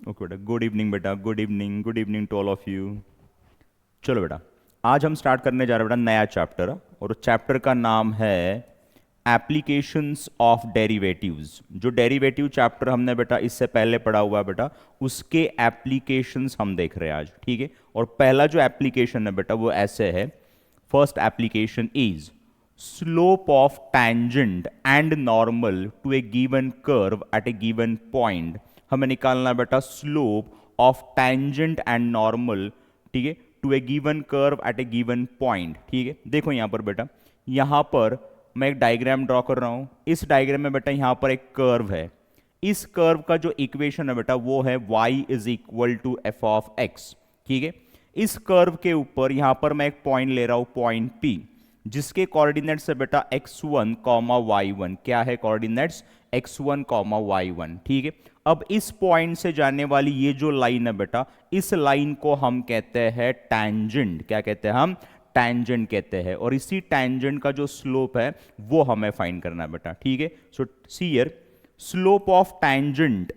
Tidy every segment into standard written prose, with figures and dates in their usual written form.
Okay बेटा, good evening बेटा, good evening to all of you. चलो बेटा, आज हम स्टार्ट करने जा रहे हैं बेटा नया चैप्टर, और चैप्टर का नाम है एप्लीकेशंस ऑफ डेरिवेटिव्स। जो डेरिवेटिव चैप्टर हमने बेटा इससे पहले पढ़ा हुआ है बेटा, उसके एप्लीकेशंस हम देख रहे हैं आज, ठीक है। और पहला जो एप्लीकेशन है बेटा वो ऐसे है, first application is slope of tangent and normal to a given curve at a given point। हमें निकालना है बेटा slope of tangent and normal, ठीक है, to a given curve at a given point, ठीक है। देखो यहां पर बेटा, यहां पर मैं एक डायग्राम ड्रॉ कर रहा हूं। इस डायग्राम में बेटा यहां पर एक कर्व है। इस कर्व का जो इक्वेशन है बेटा वो है y is equal to f of x, ठीक है। इस कर्व के ऊपर यहां पर मैं एक पॉइंट ले रहा हूं, पॉइंट P, जिसके कोऑर्डिनेट्स है बेटा x1 कॉमा y1। क्या है कोऑर्डिनेट्स? x1 कॉमा y1, ठीक है। अब इस पॉइंट से जाने वाली ये जो लाइन है बेटा, इस लाइन को हम कहते हैं टैंजेंट। क्या कहते हैं हम? टैंजेंट कहते हैं। और इसी टैंजेंट का जो स्लोप है वो हमें फाइंड करना है बेटा, ठीक है। So see here, slope of tangent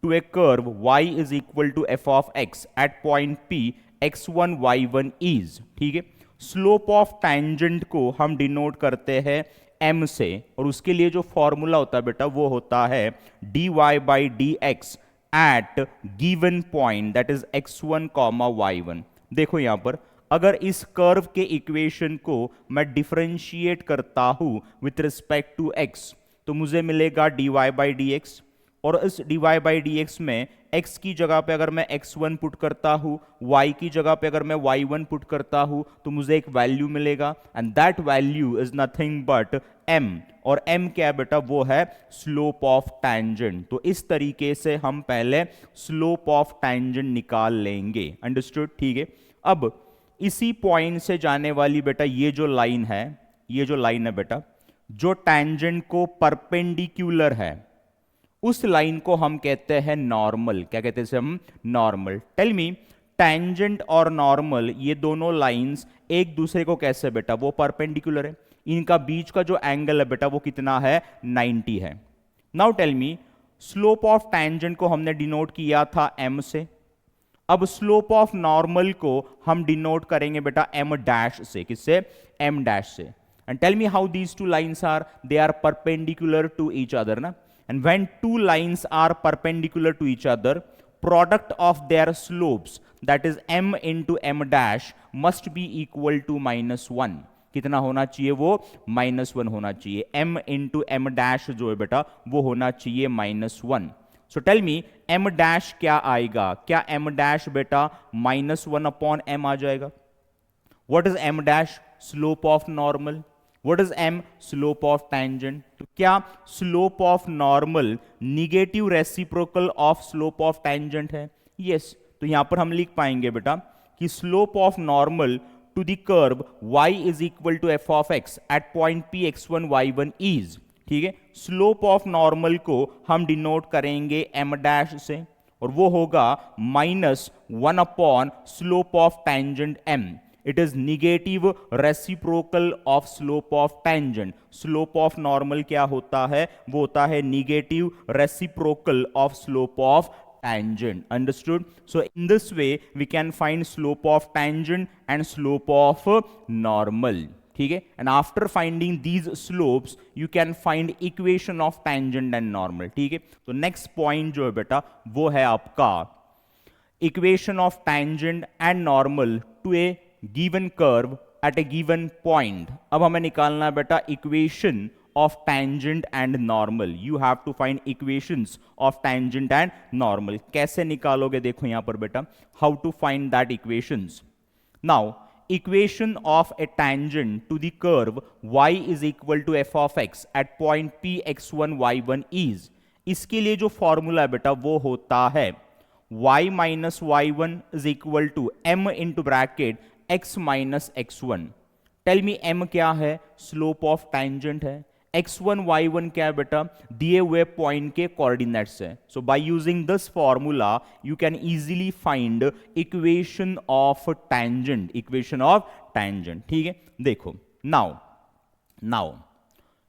to a curve y is equal to f of x at point P x1 y1 is, ठीक है। स्लोप ऑफ टैंजेंट को हम डिनोट करते हैं m से, और उसके लिए जो फॉर्मूला होता है बेटा वो होता है dy by d x at given point, that is x1 comma y1। देखो यहां पर, अगर इस कर्व के इक्वेशन को मैं डिफरेंशिएट करता हूं विथ रिस्पेक्ट टू x, तो मुझे मिलेगा dy बाई डी एक्स। और इस dy बाई डी एक्स में x की जगह पे अगर मैं x1 पुट करता हूं, y की जगह पे अगर मैं y1 पुट करता हूं, तो मुझे एक वैल्यू मिलेगा, and that value is nothing but m। और m क्या है बेटा? वो है स्लोप ऑफ टैंजेंट। तो इस तरीके से हम पहले स्लोप ऑफ टैंजेंट निकाल लेंगे, अंडरस्टूड, ठीक है। अब इसी पॉइंट से जाने वाली बेटा ये जो लाइन है, ये जो लाइन है बेटा, जो टैंजेंट को परपेंडिकुलर है, उस लाइन को हम कहते हैं नॉर्मल। क्या कहते हैं इसे हम? नॉर्मल। टेल मी, टैंजेंट और नॉर्मल ये दोनों लाइंस एक दूसरे को कैसे बेटा? वो परपेंडिकुलर है। इनका बीच का जो एंगल है बेटा वो कितना है? 90 है। Now tell me, slope of tangent को हमने डिनोट किया था m से। अब स्लोप ऑफ नॉर्मल को हम डिनोट करेंगे बेटा m डैश से। किससे? m डैश से। And tell me how these two lines are, they are perpendicular to each other ना। And when two lines are perpendicular to each other, product of their slopes, that is m into m dash, must be equal to -1। कितना होना चाहिए वो? -1 होना चाहिए। m into m dash जो है बेटा वो होना चाहिए -1। So tell me, m dash क्या आएगा? क्या m dash बेटा -1 अपॉन m आ जाएगा? What is m dash? Slope of normal। What is m? Slope of tangent। तो क्या slope of normal negative reciprocal of slope of tangent है? Yes. तो यहां पर हम लिख पाएंगे बेटा कि slope of normal to the curve y is equal to f of x at point P x1 y1 is, ठीक है। स्लोप ऑफ नॉर्मल को हम डिनोट करेंगे m डैश से, और वो होगा -1 upon slope of tangent m। It is negative reciprocal of slope of tangent। Slope of normal क्या होता है? वो होता है negative reciprocal of slope of tangent। Understood? So in this way we can find slope of tangent and slope of normal, ठीक है। And after finding these slopes you can find equation of tangent and normal, ठीक है। तो next point जो है बेटा वो है आपका equation of tangent and normal to a given curve at a given point. अब हमें निकालना है बेटा equation of tangent and normal. You have to find equations of tangent and normal. कैसे निकालोगे? देखो यहां पर बेटा, how to find that equations. Now equation of a tangent to the curve y is equal to f of x at point P x1 y1 is, इसके लिए जो formula है बेटा वो होता है y minus y1 is equal to m into bracket x minus x1। Tell me m क्या है? स्लोप ऑफ टैंजेंट है। x1 y1 क्या है बेटा? दिए हुए पॉइंट के कोऑर्डिनेट्स है। So by using this formula you can easily find equation of tangent, equation of tangent, ठीक है। देखो now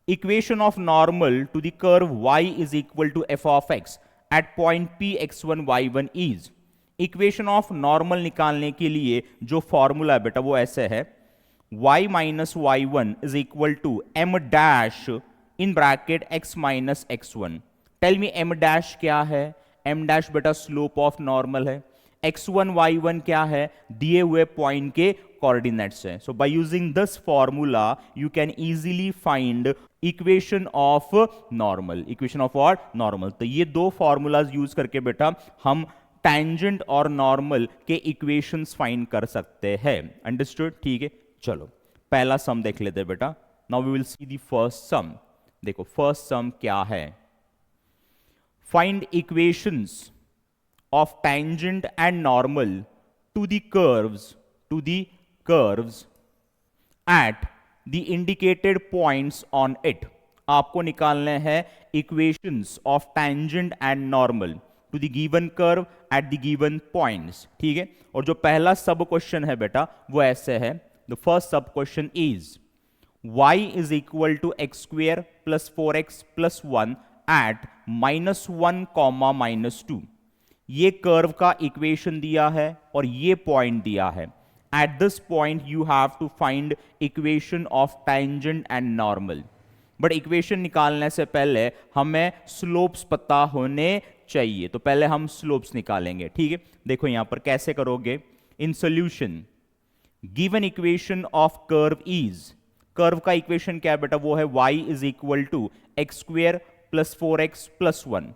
equation of normal to the curve y is equal to f of x at point P x1 y1 is, equation of normal निकालने के लिए जो formula है बेटा वो ऐसे है, y minus y one is equal to m dash in bracket x minus x1। Tell me m dash क्या है? एम डैश बेटा स्लोप ऑफ नॉर्मल है, x1 y1 क्या है? दिए हुए पॉइंट के कोऑर्डिनेट्स है। So by using this formula you can easily find equation of normal, equation of what? Normal. तो ये दो फॉर्मूलाज यूज करके बेटा हम टैंजेंट और नॉर्मल के इक्वेशंस फाइंड कर सकते हैं। अंडरस्टूड? ठीक है, चलो पहला सम देख लेते हैं बेटा। Now we will see the first sum. देखो फर्स्ट सम क्या है, find equations of tangent and normal to the curves at the indicated points on it। आपको निकालने हैं equations of tangent and normal to the given curve at the given points। ठीक है, और जो पहला सब क्वेश्चन है बेटा वो ऐसे है, the first sub question is y is equal to x square plus 4x plus 1 at -1, -2। ये कर्व का इक्वेशन दिया है और ये पॉइंट दिया है। At this point you have to find equation of tangent and normal. But equation निकालने से पहले हमें स्लोप्स पता होने चाहिए, तो पहले हम स्लोप्स निकालेंगे। ठीक है, देखो यहां पर कैसे करोगे। In solution given equation of curve is, curve का इक्वेशन क्या है बेटा? वो है y is equal to x square plus 4x plus 1।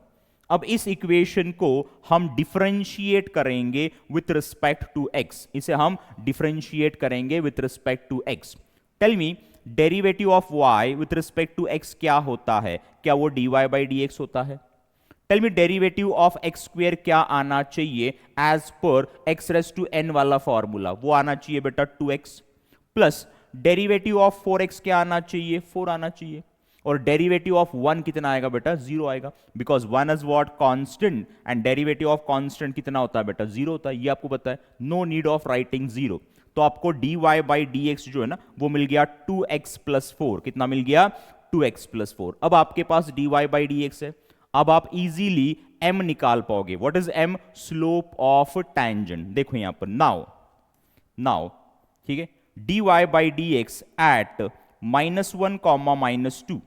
अब इस इक्वेशन को हम डिफरेंशिएट करेंगे विथ रिस्पेक्ट टू x, इसे हम डिफरेंशिएट करेंगे with respect to x। Tell me derivative of y with respect to x क्या होता है? क्या वो dy बाई dx होता है? Tell me derivative of x square क्या आना चाहिए as per x raise to n वाला फॉर्मूला? वो आना चाहिए बेटा 2x, plus derivative of 4x क्या आना चाहिए? 4 आना चाहिए, और डेरिवेटिव ऑफ 1 कितना आएगा बेटा? 0 आएगा, because 1 is what? Constant, and derivative of constant कितना होता है बेटा? 0 होता है, ये आपको पता है। No need of writing 0। तो आपको dy बाई dx जो है ना वो मिल गया 2x प्लस 4। कितना मिल गया? 2x plus 4। अब आपके पास dy बाई dx है, अब आप इजीली m निकाल पाओगे। What is m? Slope of tangent. देखो यहां पर नाउ ठीक है, dy बाई dx एट -1, -2,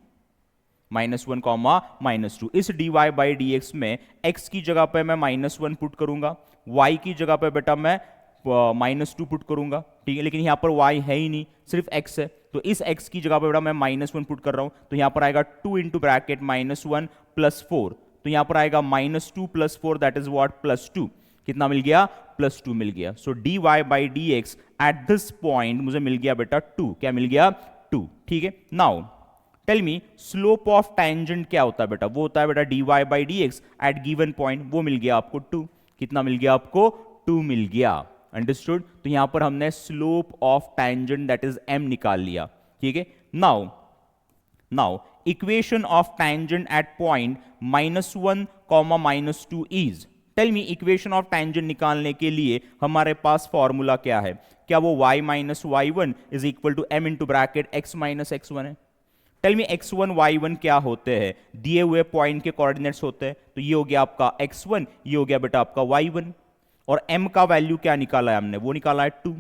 -1, -2। इस dy बाई dx में x की जगह पे मैं -1 पुट करूंगा, y की जगह पे बेटा मैं -2 पुट करूंगा। ठीक है, लेकिन यहां पर y है ही नहीं, सिर्फ x है, तो इस x की जगह पे बेटा मैं -1 पुट कर रहा हूं, तो यहां पर आएगा 2 इंटू ब्रैकेट -1 प्लस 4, तो यहां पर आएगा -2 प्लस 4, दैट इज व्हाट? +2। कितना मिल गया? +2 मिल गया। सो dy by dx eight this point मुझे मिल गया बेटा 2। क्या मिल गया? 2। ठीक है, now tell me slope of tangent क्या होता है बेटा? वो होता है बेटा dy by dx at given point. वो मिल गया आपको 2। कितना मिल गया आपको? 2 मिल गया। अंडरस्टूड? तो यहां पर हमने slope of tangent that is m निकाल लिया। ठीक है, now equation of tangent at point -1, -2 is, tell me equation of tangent निकालने के लिए हमारे पास फॉर्मूला क्या है? क्या वो y minus y1 is equal to m into bracket x minus x1 है? टेल मी x1 y1 क्या होते हैं? दिए हुए पॉइंट के कोऑर्डिनेट्स होते हैं, तो ये हो गया आपका x1, ये हो गया बेटा आपका y1, और m का वैल्यू क्या निकाला है हमने? वो निकाला है 2।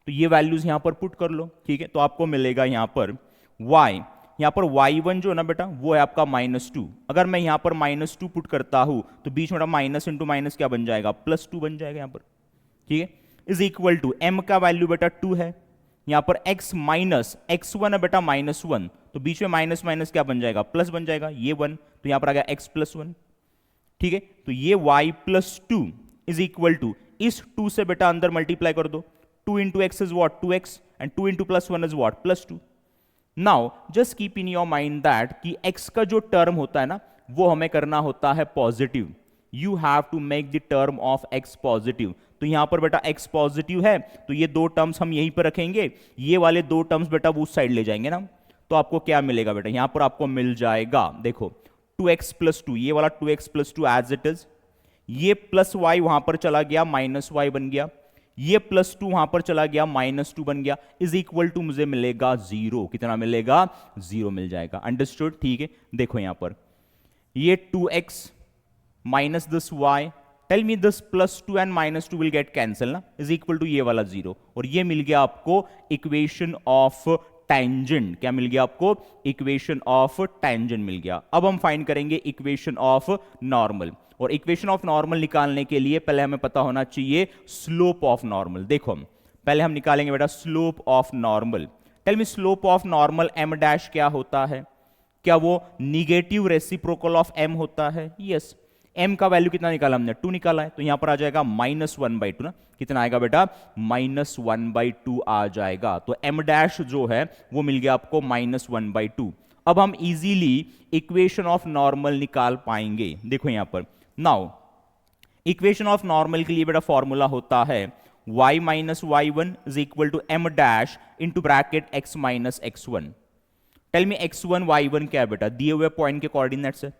तो ये वैल्यूज यहां पर पुट कर लो। ठीक है, तो आपको मिलेगा यहां पर y, यहां पर y1 जो है ना बेटा वो है आपका -2। अगर मैं यहां पर -2 पुट करता हूं तो बीच में माइनस इंटू माइनस क्या बन जाएगा? +2 बन जाएगा यहां पर। ठीक है, इज इक्वल टू m का वैल्यू बेटा 2 है, यहां पर x माइनस x1 है बेटा -1, तो बीच में माइनस माइनस क्या बन जाएगा? प्लस बन जाएगा, ये 1, तो यहां पर आ गया x प्लस 1। ठीक है, तो ये y plus 2 is equal to, इस 2 से बेटा अंदर मल्टीप्लाई कर दो, 2 into x is what? 2x, and 2 into plus 1 is what? +2। Now just keep in your mind that कि x का जो टर्म होता है ना वो हमें करना होता है positive. You have to make the term of x positive. तो यहां पर बेटा x पॉजिटिव है, तो ये 2 टर्म्स हम यहीं पर रखेंगे, ये वाले 2 टर्म्स बेटा वो उस साइड ले जाएंगे ना, तो आपको क्या मिलेगा बेटा? यहां पर आपको मिल जाएगा, देखो 2x प्लस 2, ये वाला 2x plus 2 as it is, ये प्लस y वहां पर चला गया, -y बन गया, ये +2 वहां पर चला गया, -2 बन गया, इज इक्वल टू मुझे मिलेगा 0। कितना मिलेगा? 0 मिल जाएगा। अंडरस्टूड? ठीक है, देखो यहां पर ये 2x minus this y, tell me this +2 and -2 will get cancel ना, इज इक्वल टू ये वाला 0, और ये मिल गया आपको इक्वेशन ऑफ टेंजेंट। क्या मिल गया आपको? इक्वेशन ऑफ टेंजेंट मिल गया। अब हम फाइंड करेंगे इक्वेशन ऑफ नॉर्मल, और इक्वेशन ऑफ नॉर्मल निकालने के लिए पहले हमें पता होना चाहिए स्लोप ऑफ नॉर्मल। देखो हम पहले हम निकालेंगे बेटा slope of normal. Tell me slope of normal m dash क्या होता है? क्या वो निगेटिव रेसिप्रोकल ऑफ m होता है? यस। m का वैल्यू कितना निकाला हमने? 2 निकाला है, तो यहां पर आ जाएगा -1/2 ना। कितना आएगा बेटा? -1/2 आ जाएगा। तो m डैश जो है वो मिल गया आपको -1/2। अब हम इजीली इक्वेशन ऑफ नॉर्मल निकाल पाएंगे। देखो यहां पर नाउ इक्वेशन ऑफ नॉर्मल के लिए बेटा फॉर्मूला होता है y - y1 is equal to m dash into bracket x - x1। Tell me x1 y1 क्या है बेटा? दिए हुए पॉइंट के कोऑर्डिनेट्स है,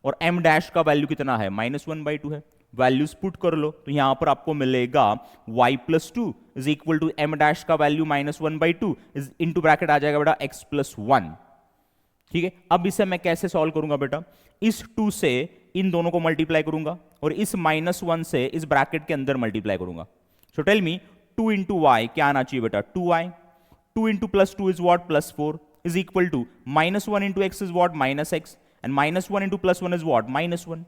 और m डैश का वैल्यू कितना है? -1/2 है। वैल्यूज पुट कर लो, तो यहां पर आपको मिलेगा y + 2 is equal to m dash का वैल्यू -1/2 इज इंटू ब्रैकेट आ जाएगा बेटा x + 1। ठीक है, अब इसे मैं कैसे सॉल्व करूंगा बेटा? इस 2 से इन दोनों को मल्टीप्लाई करूंगा, और इस -1 से इस ब्रैकेट के अंदर मल्टीप्लाई करूंगा। So tell me 2 into y क्या आना चाहिए बेटा? 2y। 2 into +2 is what? +4 is equal to -1 into x is what? -x, and -1 into +1 is what? -1।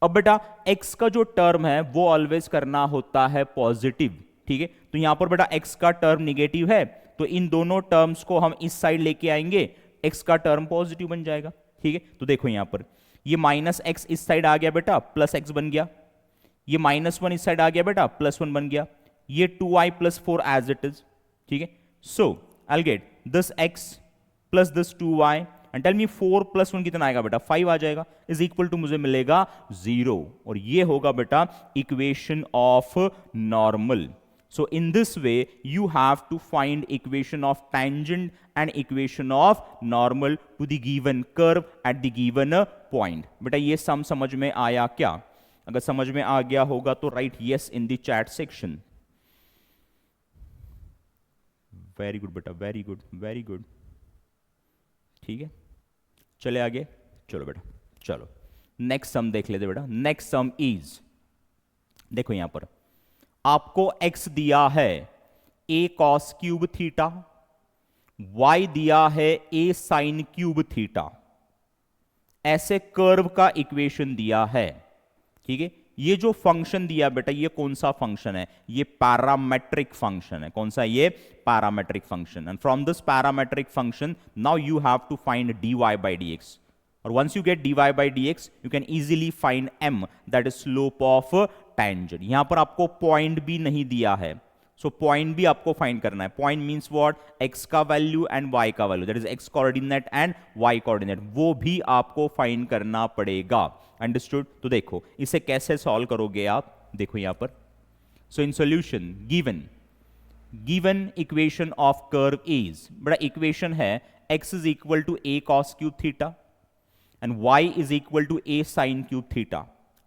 अब बेटा x का जो टर्म है वो ऑलवेज करना होता है पॉजिटिव। ठीक है, तो यहां पर बेटा x का टर्म निगेटिव है, तो इन दोनों टर्म्स को हम इस साइड लेके आएंगे, x का टर्म पॉजिटिव बन जाएगा। ठीक है, तो देखो यहां पर ये -x इस साइड आ गया बेटा, +x बन गया। ये -1 इस साइड आ गया बेटा, +1 बन गया। ये 2y + 4 एज इट इज। ठीक है, so I will get this x plus this 2y, and tell me 4 + 1 कितना आएगा बेटा? 5 आ जाएगा, इज इक्वल टू मुझे मिलेगा 0, और ये होगा बेटा equation of normal. So in this way you have to find equation of tangent and equation of normal to the given curve at the given point. बेटा ये सम समझ में आया क्या? अगर समझ में आ गया होगा तो right yes in the chat section. Very good बेटा, वेरी गुड, वेरी गुड। ठीक है, चले आगे। चलो बेटा, चलो नेक्स्ट सम देख लेते बेटा। नेक्स्ट सम इज, देखो यहां पर आपको x दिया है a cos cube theta, y दिया है a sin क्यूब थीटा, ऐसे कर्व का इक्वेशन दिया है। ठीक है, ये जो फंक्शन दिया बेटा ये कौन सा फंक्शन है? ये पैरामेट्रिक फंक्शन है। कौन सा? ये parametric function. And from this parametric function now you have to find dy by dx, और once you get dy by dx you can easily find m, that is slope of tangent। यहां पर आपको point भी नहीं दिया है, so point भी आपको फाइंड करना है। Point means what? x का वैल्यू एंड y का value, that is x coordinate and y coordinate, वो भी आपको फाइंड करना पड़ेगा। अंडरस्टूड? तो देखो इसे कैसे सॉल्व करोगे आप, देखो यहां पर। So in solution given equation of curve is, बड़ा इक्वेशन है x is equal to a cos cube theta and y is equal to a sin cube theta.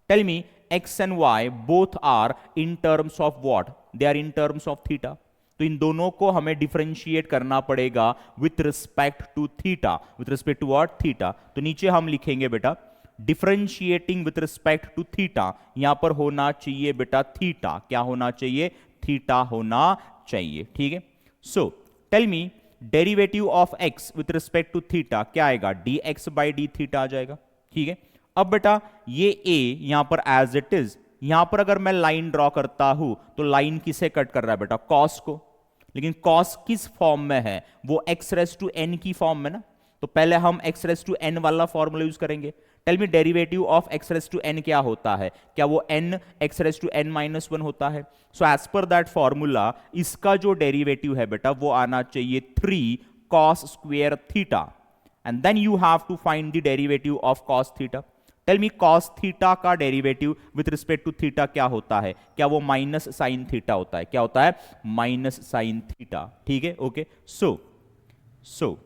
Tell me x and y both are in terms of what? They are in terms of theta. तो इन दोनों को हमें differentiate करना पड़ेगा with respect to theta. With respect to what? Theta. तो नीचे हम लिखेंगे बेटा differentiating with respect to theta, यहां पर होना चाहिए बेटा थीटा। क्या होना चाहिए? थीटा होना चाहिए। ठीक है, so tell me derivative of x with respect to theta क्या आएगा? dx बाई डी थीटा आ जाएगा। ठीक है, अब बेटा ये a यहां पर एज इट इज, यहां पर अगर मैं लाइन ड्रॉ करता हूं तो लाइन किसे कट कर रहा है बेटा? cos को। लेकिन cos किस फॉर्म में है? वो x रेज टू n की फॉर्म में ना, तो पहले हम x रेज टू n वाला फॉर्मूला यूज करेंगे। Tell me derivative of x raise to n क्या होता है? क्या वो n x raise to n minus 1 होता है? So as per that formula इसका जो डेरिवेटिव है बेटा वो आना चाहिए 3 cos square theta, and then you have to find the derivative of cos theta. Tell me cos theta का derivative with respect to theta क्या होता है? क्या वो माइनस साइन थीटा होता है? क्या होता है? Minus sine theta. ठीक है, ओके। सो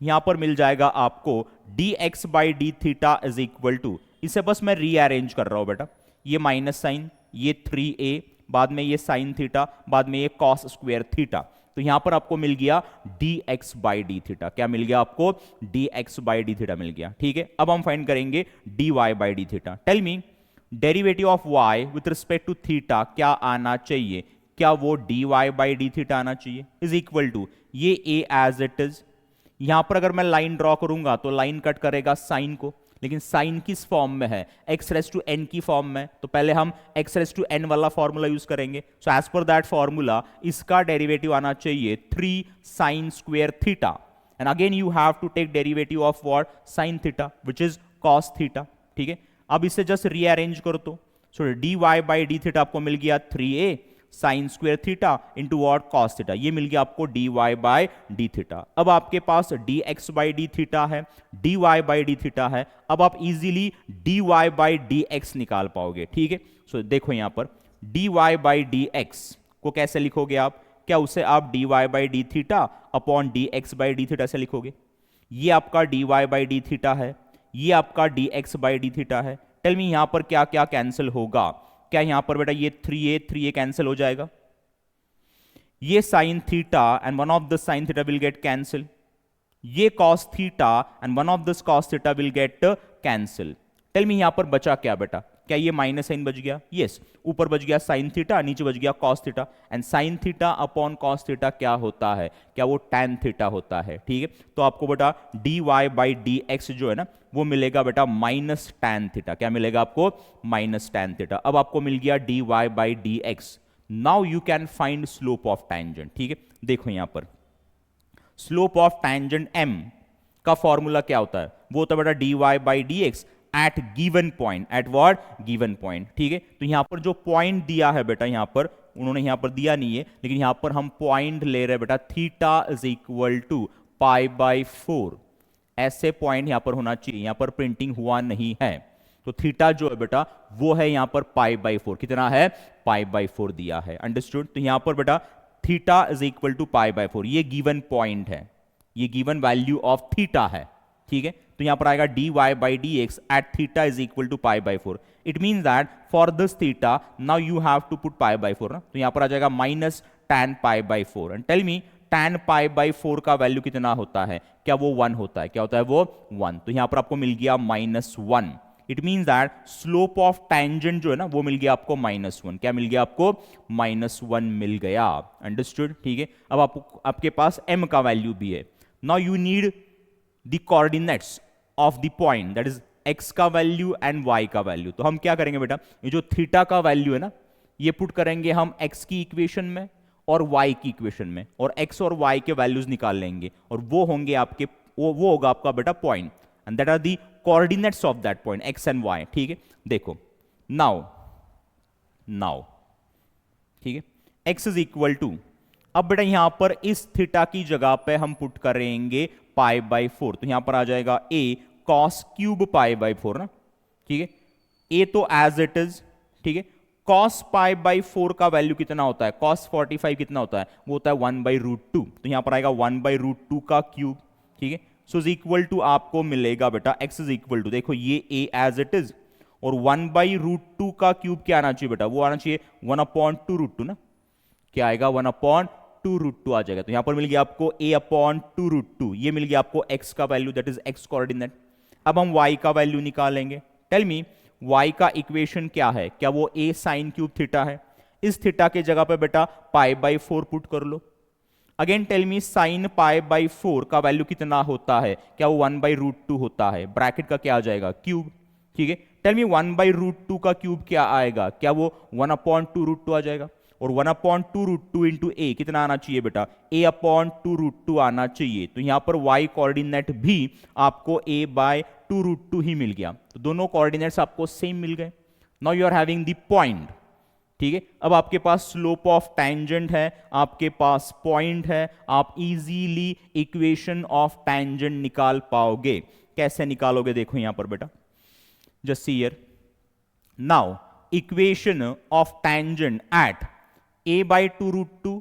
यहां पर मिल जाएगा आपको dx by d theta is equal to, इसे बस मैं रीअरेंज कर रहा हूं बेटा, ये माइनस साइन, ये 3a, बाद में ये साइन थीटा, बाद में ये cos स्क्वायर थीटा। तो यहां पर आपको मिल गया dx बाई डी थीटा। क्या मिल गया आपको? dx बाई डी थीटा मिल गया। ठीक है, अब हम फाइंड करेंगे dy by d theta. Tell me derivative of y with respect to theta क्या आना चाहिए? क्या वो dy बाई डी थीटा आना चाहिए इज इक्वल टू ये a एज इट इज। यहां पर अगर मैं लाइन ड्रॉ करूंगा तो लाइन कट करेगा साइन को, लेकिन साइन किस फॉर्म में है? एक्स रेस टू एन की फॉर्म में, तो पहले हम एक्स रेस टू एन वाला फॉर्मूला यूज करेंगे। So as per that formula इसका डेरिवेटिव आना चाहिए 3 sine square theta, and again you have to take derivative of what? Sine theta which is cos theta. ठीक है, अब इसे जस्ट रीअरेंज करो तो so d y by d theta आपको मिल गया 3a sine square theta into what? Cos theta. ये मिल गया आपको d y by d theta. अब आपके पास d x by d theta है, d y by d theta है। अब आप easily d y by d x निकाल पाओगे। ठीक है, सो देखो यहां पर d y by d x को कैसे लिखोगे आप? क्या उसे आप d y by d theta upon d x by d theta से लिखोगे? ये आपका d y by d theta है, ये आपका d x by d theta है। टेल मी यहां पर क्या क्या कैंसिल होगा? क्या यहां पर बेटा ये 3a कैंसिल हो जाएगा? ये sine theta and one of the sine theta will get cancel, ये cos theta and one of this cos theta will get cancel. Tell me यहां पर बचा क्या बेटा? क्या ये माइनस साइन बच गया? यस, ऊपर बच गया साइन थीटा, नीचे बच गया cos theta, and sine theta upon cos theta क्या होता है? क्या वो टैन थीटा होता है। ठीक है, तो आपको बेटा d y by d x जो है ना वो मिलेगा बेटा माइनस टैन थीटा। क्या मिलेगा आपको? Minus tan theta. अब आपको मिल गया d y by d x. Now you can find slope of tangent. ठीक है, देखो यहां पर स्लोप ऑफ टैंजेंट m का फॉर्मूला क्या होता है? वो होता है बेटा d y by d x at given point. At what? Given point. ठीक है, तो यहां पर जो पॉइंट दिया है बेटा, यहां पर उन्होंने यहां पर दिया नहीं है, लेकिन यहां पर हम पॉइंट ले रहे हैं बेटा theta is equal to pi by 4। ऐसे पॉइंट यहां पर होना चाहिए, यहां पर प्रिंटिंग हुआ नहीं है, तो थीटा जो है बेटा वो है यहां पर पाई बाई 4। कितना है? पाई बाई 4 दिया है। अंडरस्टूड? तो यहां पर बेटा theta is equal to pi by 4, ये गिवन पॉइंट है, ये गिवन वैल्यू ऑफ थीटा है। ठीक है, तो यहां पर आएगा d y by d x at theta is equal to pi by 4। It means that for this theta now you have to put pi by 4 ना, तो यहां पर आ जाएगा minus tan pi by 4। And tell me tan pi by 4 का value कितना होता है? क्या वो 1 होता है? क्या होता है वो? 1। तो यहां पर आपको मिल गया -1। It means that slope of tangent जो है ना वो मिल गया आपको -1। क्या मिल गया आपको? -1 मिल गया। अंडरस्टूड? ठीक है, अब आपके पास m का वैल्यू भी है। Now you need the coordinates of the point, that is x का वैल्यू एंड y का वैल्यू। तो हम क्या करेंगे बेटा, ये जो थीटा का वैल्यू है ना ये पुट करेंगे हम x की इक्वेशन में और y की इक्वेशन में, और x और y के वैल्यूज निकाल लेंगे, और वो होंगे आपके वो होगा आपका बेटा point, and that are the coordinates of that point x and y। ठीक है, देखो नाउ ठीक है, x इज इक्वल टू, अब बेटा यहां पर इस थीटा की जगह पे हम पुट करेंगे पाई बाई 4, तो यहां पर आ जाएगा a cos cube pi by 4 ना। ठीक है, a तो एज इट इज। ठीक है, कॉस पाई बाई 4 का वैल्यू कितना होता है? कॉस 45 कितना होता है? वो होता है 1/√2, तो यहां पर आएगा 1/√2 का क्यूब। ठीक है, सो इज इक्वल टू आपको मिलेगा बेटा x इज इक्वल टू, देखो ये a एज इट इज, और 1/√2 का क्यूब क्या आना चाहिए बेटा? वो आना चाहिए 1/2√2 ना। क्या आएगा? 1/2√2 आ जाएगा। तो यहां पर मिल गया आपको a/2√2, ये मिल गया आपको x का value, that is x coordinate. अब हम y का वैल्यू निकालेंगे। टेल मी y का इक्वेशन क्या है? क्या वो a साइन क्यूब थीटा है? इस थीटा के जगह पे बेटा पाई बाई 4 पुट कर लो। Again tell me sine pi by 4 का वैल्यू कितना होता है? क्या वो 1/√2 होता है? ब्रैकेट का क्या आ जाएगा? क्यूब। ठीक है, टेल मी 1/√2 का क्यूब क्या आएगा? क्या वो 1/2√2 आ जाएगा? और 1/2√2 इंटू ए कितना आना चाहिए बेटा? a/2√2 आना चाहिए। तो यहां पर y कोऑर्डिनेट भी आपको a/2√2 ही मिल गया, तो दोनों कोऑर्डिनेट्स आपको सेम मिल गए। Now you are having the point. ठीक है, अब आपके पास स्लोप ऑफ टैंजेंट है, आपके पास पॉइंट है, आप इजीली इक्वेशन ऑफ टैंजेंट निकाल पाओगे। कैसे निकालोगे? देखो यहां पर बेटा, just see here, now equation of tangent at a/2√2,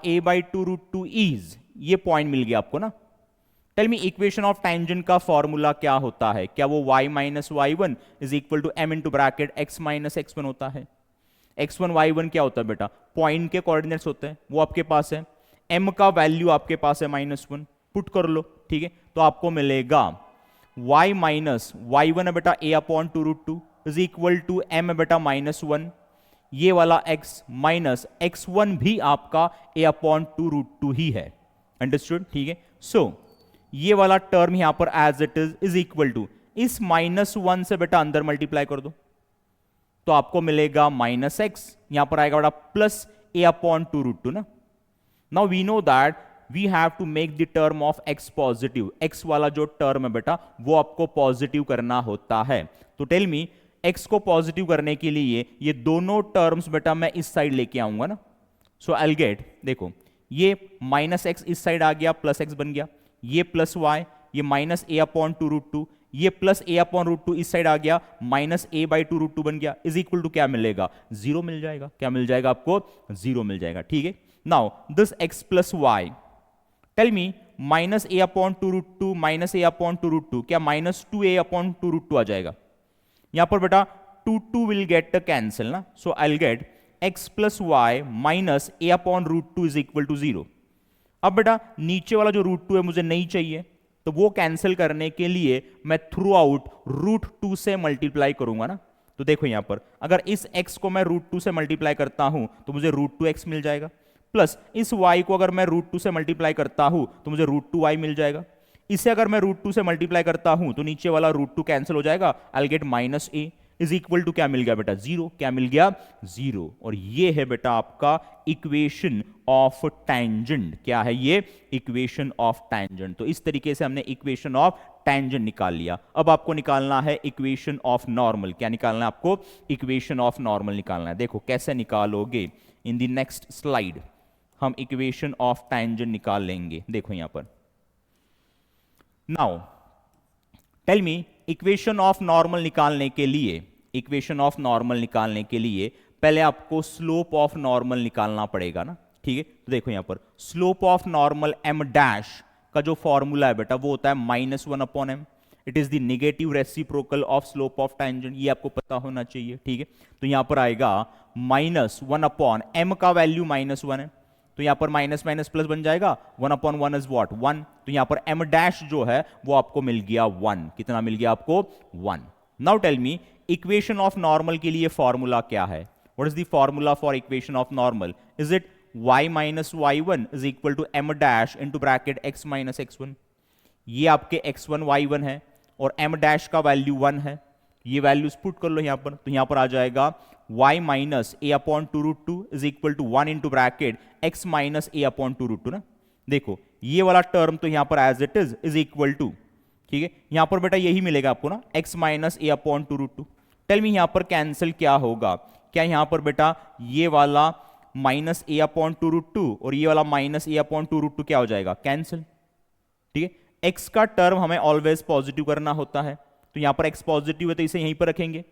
a/2√2 is, ये पॉइंट मिल गया आपको ना। Tell me equation of tangent का फॉर्मूला क्या होता है? क्या वो y - y1 is equal to m into bracket x - x1 होता है? x1 y1 क्या होता है बेटा? पॉइंट के कोऑर्डिनेट्स होते हैं, वो आपके पास है। m का वैल्यू आपके पास है -1, पुट कर लो, ठीक है। तो आपको मिलेगा y माइनस वाई वन है बेटा a upon two root two is equal to m है बेटा -1, ये वाला x माइनस x1 भी आपका a upon two root two ही है, अंडरस्टूड, ठीक है। सो ये वाला टर्म यहां पर as it is equal to इस -1 से बेटा अंदर मल्टीप्लाई कर दो, तो आपको मिलेगा -x, यहां पर आएगा बेटा plus a upon two root two ना। Now we know that we have to make the term of x positive, x वाला जो टर्म है बेटा वो आपको पॉजिटिव करना होता है। तो टेल मी x को पॉजिटिव करने के लिए ये दोनों टर्म्स बेटा मैं इस साइड लेके आऊंगा ना। सो आई विल गेट, देखो ये -x इस साइड आ गया, प्लस x बन गया, ये प्लस y, ये minus a upon two root two, ये plus a upon root two इस साइड आ गया, minus a by two root two बन गया, इज इक्वल टू क्या मिलेगा, 0 मिल जाएगा। क्या मिल जाएगा आपको, 0 मिल जाएगा, ठीक है। Now this x plus y, tell me minus a upon two root two minus a upon two root two, क्या -2a upon two root two आ जाएगा। यहां पर बेटा 2 विल गेट कैंसिल ना, so I will get x plus y minus a upon root two is equal to 0। अब बेटा नीचे वाला जो रूट टू है मुझे नहीं चाहिए, तो वो कैंसिल करने के लिए मैं थ्रू आउट रूट टू से मल्टीप्लाई करूंगा ना। तो देखो यहां पर अगर इस x को मैं रूट टू से मल्टीप्लाई करता हूं तो मुझे रूट टू एक्स मिल जाएगा, प्लस इस y को अगर मैं रूट टू से मल्टीप्लाई करता हूं तो मुझे रूट टू वाई मिल जाएगा। इसे अगर मैं रूट टू से मल्टीप्लाई करता हूं तो नीचे वाला रूट टू कैंसिल हो जाएगा, I will get minus a is equal to क्या मिल गया बेटा, 0। क्या मिल गया, 0। और ये है बेटा आपका इक्वेशन ऑफ टैंजेंट। क्या है ये, इक्वेशन ऑफ टैंजेंट। तो इस तरीके से हमने इक्वेशन ऑफ टैंजेंट निकाल लिया। अब आपको निकालना है इक्वेशन ऑफ नॉर्मल। क्या निकालना है आपको, इक्वेशन ऑफ नॉर्मल निकालना है। देखो कैसे निकालोगे, इन द नेक्स्ट स्लाइड हम इक्वेशन ऑफ टैंजेंट निकाल लेंगे। देखो यहां पर, now tell me equation of normal निकालने के लिए, इक्वेशन ऑफ नॉर्मल निकालने के लिए पहले आपको स्लोप ऑफ नॉर्मल निकालना पड़ेगा ना, ठीक है। तो देखो यहां पर slope of normal m dash का जो फॉर्मूला है बेटा वो होता है -1 upon m। It is the negative reciprocal of slope of tangent, ये आपको पता होना चाहिए, ठीक है। तो यहां पर आएगा -1 अपॉन m का वैल्यू -1 है, तो यहां पर माइनस माइनस प्लस बन जाएगा, 1 अपॉन 1 इज व्हाट, 1। तो यहां पर m डैश जो है वो आपको मिल गया 1। कितना मिल गया आपको, 1। Now tell me equation of normal के लिए फॉर्मूला क्या है, what is the formula for equation of normal, is it y minus y1 is equal to m dash into bracket x minus x1। ये आपके x1 y1 है और m dash का value 1 है, ये वैल्यूज पुट कर लो यहां पर, तो यहां पर आ जाएगा y minus a upon two root two is equal to 1 into bracket x minus a upon two root two ना। देखो ये वाला टर्म तो यहां पर as it is equal to, ठीक है। यहां पर बेटा यही मिलेगा आपको ना, x minus a upon two root two. Tell me यहां पर कैंसिल क्या होगा, क्या यहां पर बेटा ये वाला minus a upon two root two और ये वाला minus a upon two root two क्या हो जाएगा, कैंसिल, ठीक है। x का टर्म हमें ऑलवेज पॉजिटिव करना होता है, तो यहां पर x पॉजिटिव है तो इसे यहीं पर रखेंगे।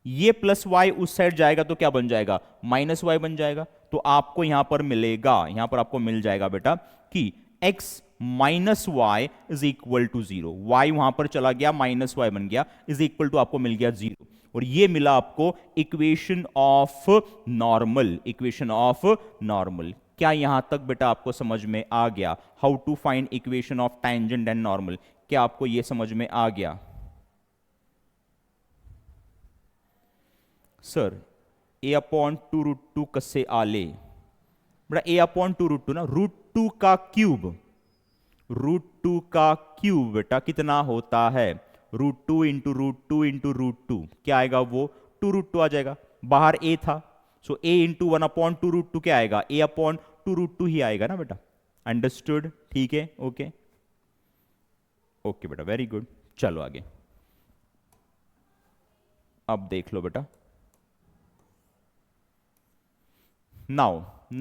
ये प्लस y उस साइड जाएगा तो क्या बन जाएगा, माइनस y बन जाएगा। तो आपको यहां पर मिलेगा, यहां पर आपको मिल जाएगा बेटा कि x minus y is equal to 0। y वहां पर चला गया, माइनस वाई बन गया, इज इक्वल टू आपको मिल गया 0। और ये मिला आपको equation of normal, equation of normal. क्या यहां तक बेटा आपको समझ में आ गया, how to find equation of tangent and normal, क्या आपको यह समझ में आ गया। Sir a upon two root two कसे आले, बेटा a upon two root two ना, रूट टू का क्यूब, रूट टू का क्यूब बेटा कितना होता है, root two into root two into root two, क्या आएगा वो, टू रूट टू आ जाएगा। बाहर a था, so a into 1 upon two root two क्या आएगा, a upon two root two ही आएगा ना बेटा, अंडरस्टूड, ठीक है, ओके ओके बेटा, वेरी गुड। चलो आगे, अब देख लो बेटा। Now,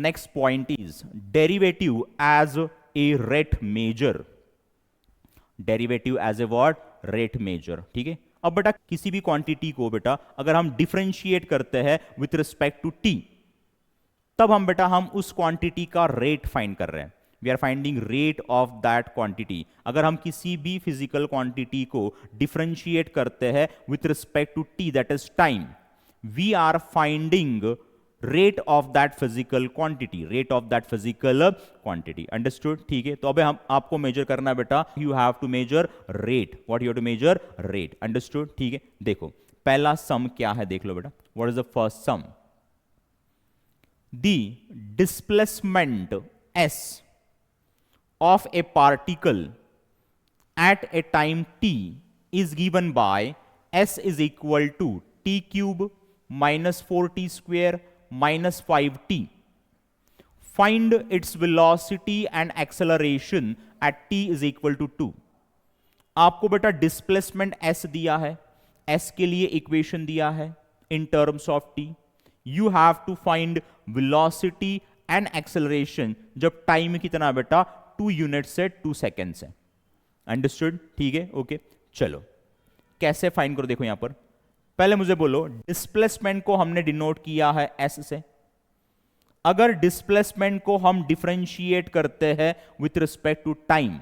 next point is derivative as a rate measure. Derivative as a what? Rate measure. ठीक है। अब बेटा किसी भी क्वांटिटी को बेटा अगर हम डिफरेंशिएट करते हैं विथ रिस्पेक्ट टू t, तब हम बेटा हम उस क्वांटिटी का रेट फाइंड कर रहे हैं। We are finding rate of that quantity. अगर हम किसी भी फिजिकल क्वांटिटी को डिफरेंशिएट करते हैं with respect to t, that is time, we are finding rate of that physical quantity, rate of that physical quantity. Understood? ठीक है, तो अबे हम आपको मेजर करना है बेटा, you have to measure rate, what you have to measure rate. Understood? ठीक है, देखो पहला सम क्या है, देख लो बेटा, what is the first sum? The displacement s of a particle at a time t is given by s is equal to t cube minus 4t square minus 5t. Find its velocity and acceleration at t is equal to 2. आपको बेटा displacement s दिया है, s के लिए equation दिया है in terms of t. You have to find velocity and acceleration जब time कितना बेटा 2 यूनिट से 2 सेकेंड्स है। अंडरस्टूड? ठीक है, ओके। चलो कैसे फाइंड करो, देखो यहां पर पहले मुझे बोलो डिस्प्लेसमेंट को हमने डिनोट किया है s से। अगर डिस्प्लेसमेंट को हम डिफरेंशिएट करते हैं with respect to time,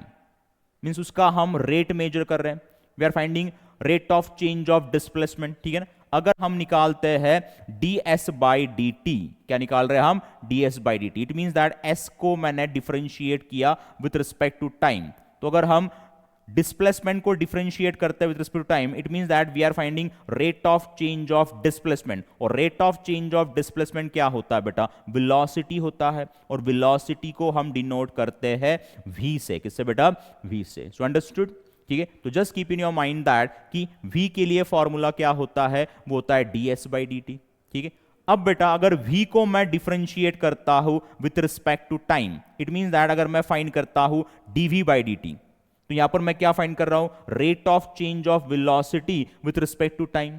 means उसका हम रेट मेजर कर रहे हैं, we are finding rate of change of displacement, ठीक है ना। अगर हम निकालते हैं ds बाई डी टी, क्या निकाल रहे हैं हम? ds by d T. It means that s को मैंने डिफरेंशिएट किया विथ रिस्पेक्ट टू टाइम। तो अगर हम डिस्प्लेसमेंट को डिफरेंशिएट करते हैं with respect to time, it means that we are finding rate of change of displacement. और rate of change of displacement क्या होता है बेटा? वेलोसिटी होता है, और वेलोसिटी को हम डिनोट करते हैं v से। किससे बेटा? v से। So understood? ठीक है, तो just keep in your mind that कि v के लिए फॉर्मूला क्या होता है? वो होता है ds बाई डी टी। ठीक है, अब बेटा अगर v को मैं डिफरेंशिएट करता हूं with respect to time, it means that अगर मैं फाइंड करता हूं dv बाई डी टी, तो यहां पर मैं क्या फाइंड कर रहा हूं? Rate of change of velocity with respect to time,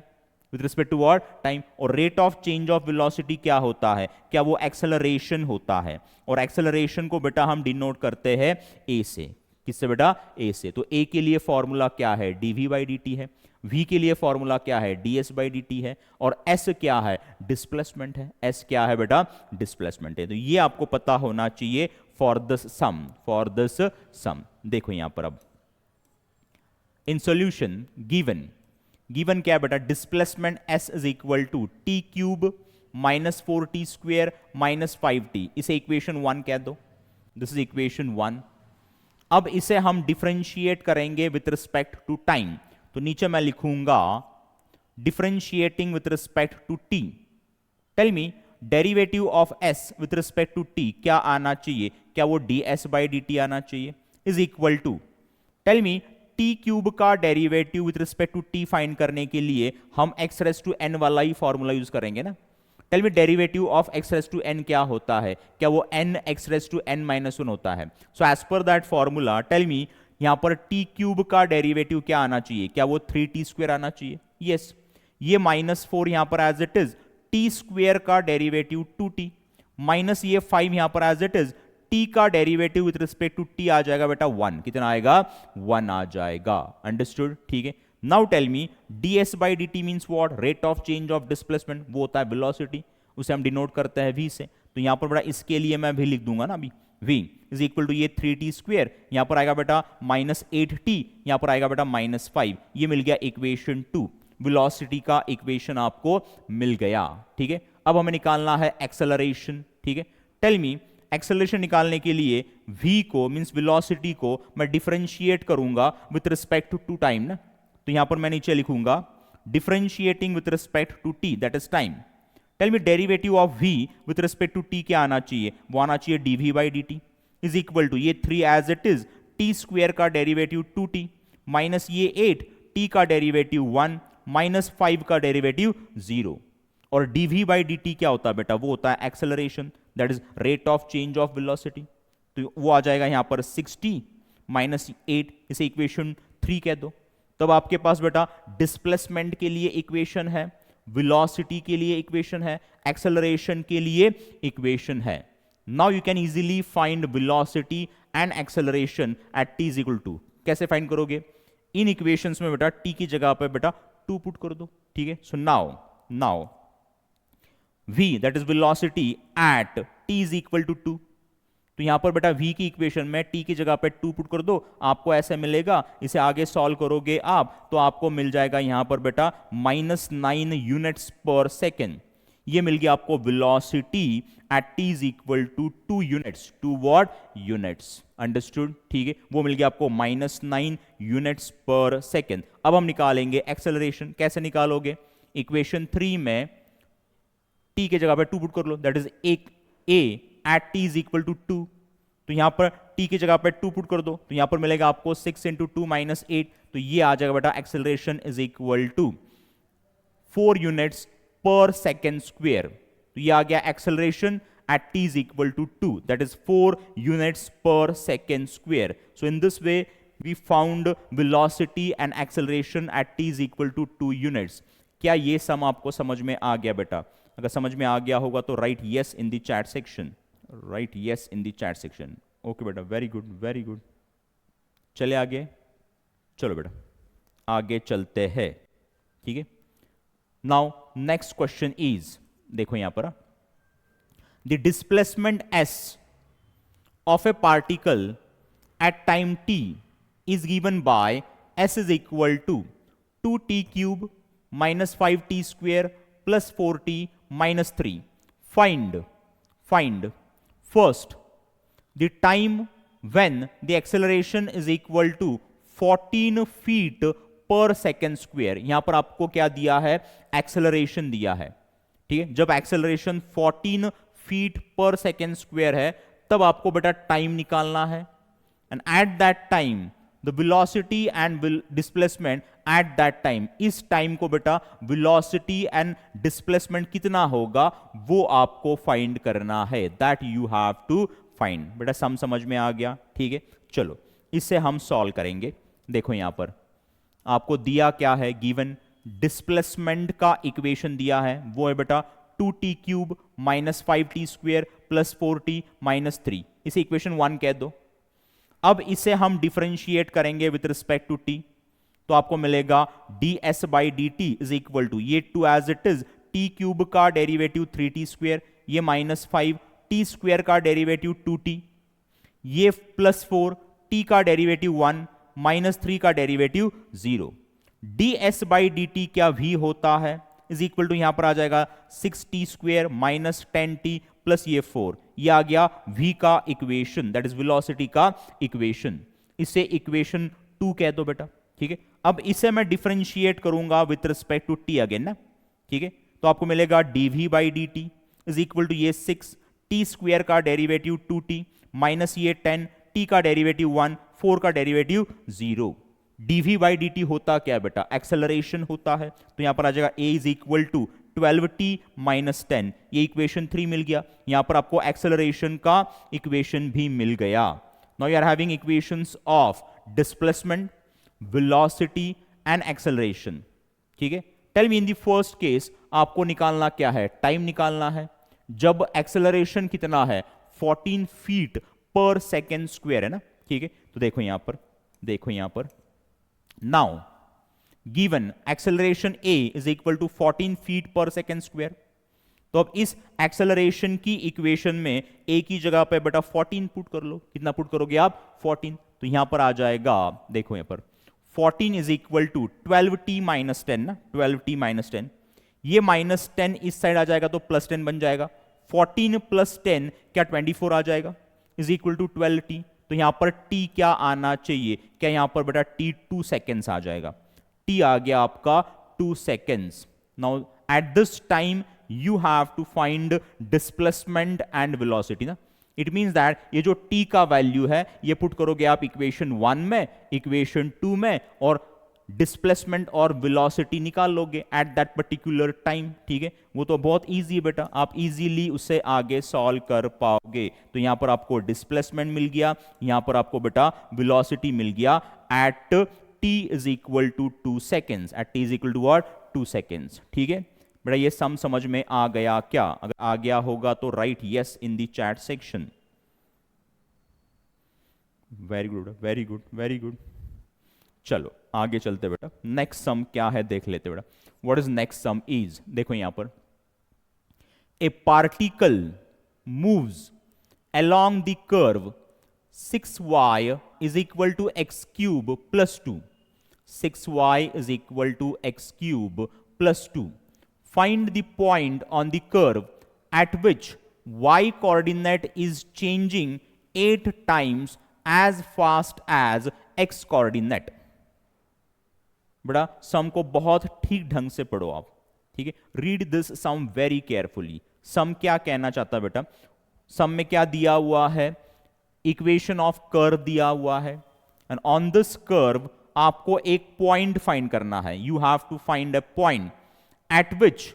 with respect to what? Time. और rate of change of velocity क्या होता है? क्या वो एक्सेलरेशन होता है, और एक्सेलरेशन को बेटा हम डिनोट करते हैं a से। किससे बेटा? a से। तो a के लिए फॉर्मूला क्या है? dv बाई डी टी है। v के लिए फॉर्मूला क्या है? ds बाई डी टी है। और s क्या है? डिस्प्लेसमेंट है। s क्या है बेटा? डिस्प्लेसमेंट है। तो ये आपको पता होना चाहिए for this sum, for this sum. देखो यहां पर अब इन सॉल्यूशन गिवन क्या है बेटा? Displacement s is equal to t cube minus 4t square minus 5t। इसे इक्वेशन 1 कह दो, दिस इज इक्वेशन 1। अब इसे हम डिफरेंशिएट करेंगे विथ रिस्पेक्ट टू टाइम, तो नीचे मैं लिखूंगा differentiating with respect to t. Tell me derivative of s with respect to t क्या आना चाहिए? क्या वो ds बाई डी टी आना चाहिए? Is equal to, tell me t cube का derivative with respect to t find करने के लिए हम x रेस टू n वाला ही फॉर्मूला यूज करेंगे ना। Tell me derivative of x raise to n क्या होता है? क्या वो n x raise to n minus 1 होता है? So as per that formula tell me यहां पर t क्यूब का डेरिवेटिव क्या आना चाहिए? क्या वो 3t स्क्वायर आना चाहिए? यस। ये -4 यहां पर as it is, t square का डेरिवेटिव 2t माइनस ये 5 यहां पर एज इट इज, t का derivative with respect to t आ जाएगा बेटा 1। कितना आएगा? 1 आ जाएगा। अंडरस्टूड? ठीक है, now tell me ds by d t means what? Rate of change of displacement, वो होता है वेलोसिटी, उसे हम डिनोट करते हैं v से। तो यहां पर बेटा इसके लिए मैं भी लिख दूंगा ना अभी, v इज इक्वल टू ये 3t स्क्वेयर, यहां पर आएगा बेटा -8t, यहां पर आएगा बेटा -5। ये मिल गया इक्वेशन 2, वेलोसिटी का इक्वेशन आपको मिल गया। ठीक है, अब हमें निकालना है एक्सेलरेशन। ठीक है, टेल मी एक्सेलरेशन निकालने के लिए v को मींस वेलोसिटी को मैं डिफरेंशिएट करूंगा विथ रिस्पेक्ट टू टाइम ना। तो यहां पर मैं नीचे लिखूंगा differentiating with respect to t, that is time. Tell me derivative of v with respect to t क्या आना चाहिए? वो आना चाहिए dv by d t is equal to ये 3 as it is, t square का डेरिवेटिव 2t माइनस ये 8, t का डेरिवेटिव 1 माइनस 5 का डेरिवेटिव 0। और dv बाई डी टी क्या होता है बेटा? वो होता है acceleration, that is rate of change of velocity. तो वो आ जाएगा यहां पर 60 माइनस 8, इसे इक्वेशन 3 कह दो। तब आपके पास बेटा डिस्प्लेसमेंट के लिए इक्वेशन है, वेलोसिटी के लिए इक्वेशन है, एक्सेलरेशन के लिए इक्वेशन है। Now you can easily find velocity and acceleration at t is equal to. कैसे फाइंड करोगे? इन इक्वेशंस में बेटा t की जगह पे बेटा 2 पुट कर दो। ठीक है, so now v that is velocity at t is equal to 2। तो यहां पर बेटा v की इक्वेशन में t की जगह पे 2 पुट कर दो, आपको ऐसे मिलेगा। इसे आगे सॉल्व करोगे आप तो आपको मिल जाएगा यहां पर बेटा -9 यूनिट्स पर सेकेंड। ये मिल गया आपको velocity at t is equal to 2 units, 2 what units, understood, ठीक है। वो मिल गया आपको -9 यूनिट्स पर सेकेंड। अब हम निकालेंगे एक्सेलरेशन। कैसे निकालोगे? इक्वेशन 3 में t के जगह पे 2 पुट कर लो, that is a at t is equal to 2। तो यहां पर t की जगह पे 2 पुट कर दो, तो यहां पर मिलेगा आपको 6 इंटू 2 माइनस 8, तो ये आ जाएगा बेटा acceleration is equal to 4 units per second square. तो ये आ गया acceleration at t is equal to 2, that is 4 units per second square. So in this way we found velocity and acceleration at t is equal to 2 units. क्या ये सम आपको समझ में आ गया बेटा? अगर समझ में आ गया होगा तो right yes in the chat section, right yes in the chat section. Okay बेटा, वेरी गुड वेरी गुड। चले आगे, चलो बेटा आगे चलते हैं, ठीक है। नाउ नेक्स्ट क्वेश्चन इज, देखो यहां पर the displacement s of a particle at time t is given by s is equal to 2t cube minus 5t square plus 4t minus 3. Find first the time when the acceleration is equal to 14 feet per second square. यहां पर आपको क्या दिया है? Acceleration दिया है, ठीक है। जब एक्सेलरेशन 14 फीट पर सेकेंड स्क्वायर है तब आपको बेटा टाइम निकालना है, and at that time the velocity and displacement at that time, इस टाइम को बेटा वेलोसिटी एंड डिस्प्लेसमेंट कितना होगा वो आपको फाइंड करना है, that you have to find. बेटा सम समझ में आ गया, ठीक है। चलो इसे हम सॉल्व करेंगे। देखो यहां पर आपको दिया क्या है, गिवन डिस्प्लेसमेंट का इक्वेशन दिया है, वो है बेटा 2t cube minus 5t square plus 4t minus 3। इसे इक्वेशन 1 कह दो। अब इसे हम डिफरेंशिएट करेंगे विथ रिस्पेक्ट टू t, तो आपको मिलेगा ds by d t is equal to, ये 2 as it is, t cube का डेरिवेटिव 3t स्क्वेयर, ये माइनस 5 t स्क्वेयर का डेरिवेटिव 2t, ये प्लस 4 t का डेरिवेटिव 1 माइनस 3 का derivative 0। ds by d t क्या v होता है, इज इक्वल टू यहां पर आ जाएगा 6t square minus 10t plus ये 4, ये आ गया v का इक्वेशन, दैट इज वेलोसिटी का इक्वेशन। इसे इक्वेशन 2 कह दो बेटा, ठीक है। अब इसे मैं डिफरेंशिएट करूंगा with respect to t again ना, ठीक है। तो आपको मिलेगा dv by d t is equal to ये 6 t स्क्वेयर का डेरिवेटिव 2t माइनस ये 10 t का डेरिवेटिव 1 4 का derivative 0। dv by d t होता क्या है बेटा? एक्सेलरेशन होता है, तो यहां पर आ जाएगा a is equal to 12t minus 10, ये इक्वेशन 3 मिल गया। यहां पर आपको एक्सेलरेशन का इक्वेशन भी मिल गया। Now you are having equations of displacement, velocity and acceleration, ठीक है। Tell me in the first case आपको निकालना क्या है? टाइम निकालना है। जब एक्सेलरेशन कितना है? 14 फीट पर सेकेंड स्क्वायर है ना, ठीक है। तो देखो यहां पर Now, given acceleration a is equal to 14 feet per second square, तो अब इस एक्सेलरेशन की इक्वेशन में a की जगह पे बेटा 14 पुट कर लो। कितना पुट करोगे आप? 14। तो यहां पर आ जाएगा, देखो यहां पर 14 is equal to 12t minus 10 ना, 12t माइनस 10, ये माइनस 10 इस साइड आ जाएगा तो प्लस 10 बन जाएगा। 14 प्लस 10 क्या 24 आ जाएगा, इज इक्वल टू 12t। तो यहां पर t क्या आना चाहिए? क्या यहां पर बेटा t 2 सेकेंड्स आ जाएगा? t आ गया आपका 2 seconds. Now at this time you have to find displacement and velocity ना। इट मींस दैट ये जो t का वैल्यू है ये पुट करोगे आप इक्वेशन 1 में, इक्वेशन 2 में, और डिस्प्लेसमेंट और वेलोसिटी निकाल लोगे एट दैट पर्टिकुलर टाइम, ठीक है। वो तो बहुत इजी है बेटा, आप इजीली उससे आगे सॉल्व कर पाओगे। तो यहां पर आपको डिस्प्लेसमेंट मिल गया, यहां पर आपको बेटा वेलोसिटी मिल गया at t is equal to 2 seconds, at t is equal to what? 2 seconds, ठीक है बेटा। ये सम समझ में आ गया क्या? अगर आ गया होगा तो right yes in the chat section. Very good very good very good. चलो आगे चलते बेटा, नेक्स्ट सम क्या है देख लेते बेटा। What is next sum is, देखो यहां पर a particle moves along the curve 6y is equal to x cube plus 2, 6y is equal to x cube plus 2। Find the point on the curve at which y coordinate is changing 8 times as fast as x coordinate. बड़ा sum को बहुत ठीक ढंग से पढ़ो आप, ठीक है। Read this sum very carefully. Sum क्या कहना चाहता है बेटा, सम में क्या दिया हुआ है, इक्वेशन ऑफ कर्व दिया हुआ है, एंड ऑन दिस कर्व आपको एक पॉइंट फाइंड करना है। You have to find a point at which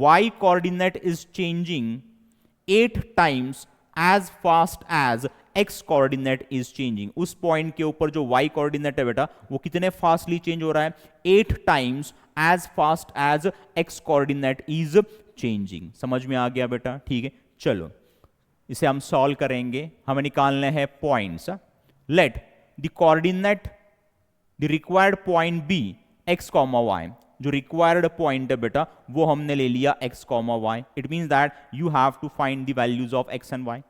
y coordinate is changing 8 times as fast as x coordinate is changing. उस पॉइंट के ऊपर जो y कोऑर्डिनेट है बेटा वो कितने फास्टली चेंज हो रहा है, 8 times as fast as x coordinate is changing. समझ में आ गया बेटा, ठीक है। चलो इसे हम सॉल्व करेंगे, हमें निकालने हैं points. Let the coordinate the required point be x, y। जो रिक्वायर्ड पॉइंट है बेटा वो हमने ले लिया x, y। It means that you have to find the values of x and y।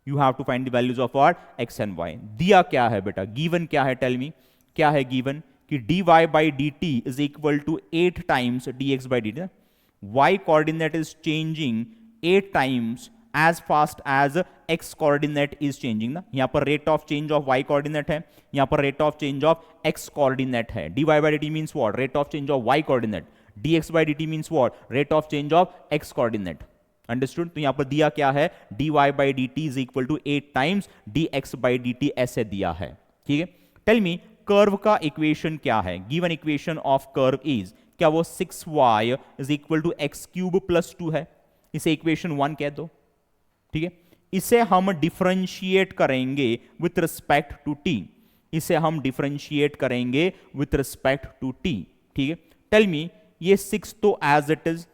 You have to find the values of what, x and y। दिया क्या है बेटा, गिवन क्या है, टेल मी क्या है गिवन, कि dy by dt is equal to 8 times dx by dt। y coordinate is changing 8 times as fast as x coordinate is changing ना। यहां पर rate of change of y coordinate है, यहां पर rate of change of x coordinate है। dy by dt means what, rate of change of y coordinate. dx by dt means what, rate of change of x coordinate. Understood. तो यहां पर दिया क्या है, dy by dt is equal to 8 times dx by dt ऐसे दिया है, ठीक है। टेल मी कर्व का इक्वेशन क्या है, given equation of curve is, क्या वो 6y is equal to x cube plus 2 है। इसे इक्वेशन 1 कह दो, ठीक है। इसे हम डिफरेंशिएट करेंगे विथ रिस्पेक्ट टू t। इसे हम डिफरेंशिएट करेंगे विथ रिस्पेक्ट टू t, ठीक है। टेल मी ये 6 तो as it is,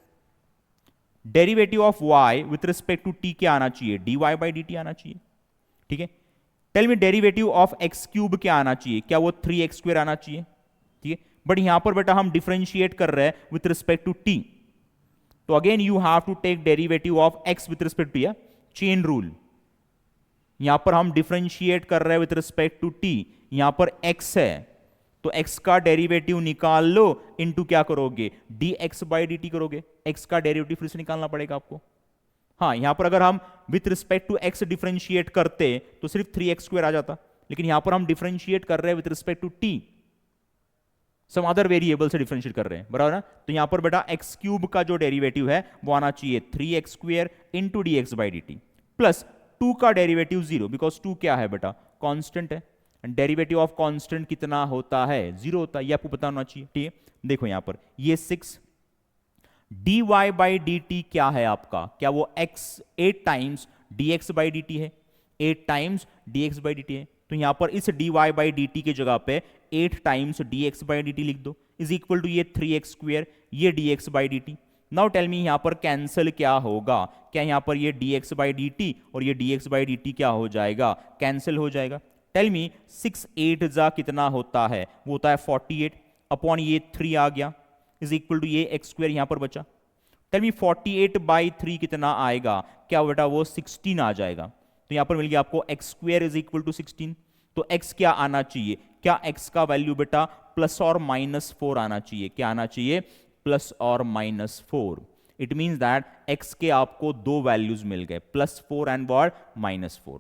derivative of y with respect to t क्या आना चाहिए, dy by dt आना चाहिए, ठीक है। Tell me derivative of x cube क्या आना चाहिए, क्या वो 3x स्क्वायर आना चाहिए, ठीक है। बट यहां पर बेटा हम डिफरेंशिएट कर रहे हैं विथ रिस्पेक्ट टू t, तो again you have to take derivative of x with respect to chain rule. यहां पर हम डिफरेंशिएट कर रहे हैं विथ रिस्पेक्ट टू t, यहां पर x है तो x का डेरिवेटिव निकाल लो, इनटू क्या करोगे, dx by dt करोगे। x का डेरिवेटिव फिर से निकालना पड़ेगा आपको। हाँ, यहां पर अगर हम with respect to x differentiate करते तो सिर्फ 3x स्क्वायर आ जाता, लेकिन यहां पर हम डिफरेंशिएट कर रहे हैं with respect to t, some other variable से डिफरेंशिएट कर रहे हैं, बराबर ना। तो यहां पर बेटा x क्यूब का जो डेरिवेटिव है वो आना चाहिए 3x square into dx by dt plus 2 का डेरिवेटिव 0, बिकॉज 2 क्या है बेटा, कांस्टेंट है। डेरिवेटिव ऑफ कांस्टेंट कितना होता है, 0 होता है, ये आपको पता होना चाहिए, ठीक है। देखो यहां पर ये 6 dy by dt क्या है आपका, क्या वो x 8 times dx by dt है, 8 टाइम्स dx by dt है। तो यहां पर इस dy by dt की जगह पे 8 टाइम्स dx by dt लिख दो, इज इक्वल टू ये 3x स्क्वायर, ये dx by dt। Now tell me यहां पर कैंसिल क्या होगा, क्या यहां पर ये dx by dt और ये dx by dt क्या हो जाएगा, कैंसिल हो जाएगा। टेल मी 6 8 जा कितना होता है, वो होता है 48 अपॉन ये 3 आ गया, इज इक्वल टू ये x स्क्वायर यहां पर बचा। टेल मी 48 बाई 3 कितना आएगा, क्या बेटा वो 16 आ जाएगा। तो यहां पर मिल गया आपको x square is equal to 16। तो x क्या आना चाहिए, क्या x का वैल्यू बेटा प्लस और माइनस 4 आना चाहिए, क्या आना चाहिए, प्लस और minus 4। It means that x के आपको दो वैल्यूज मिल गए, प्लस 4 एंड माइनस 4।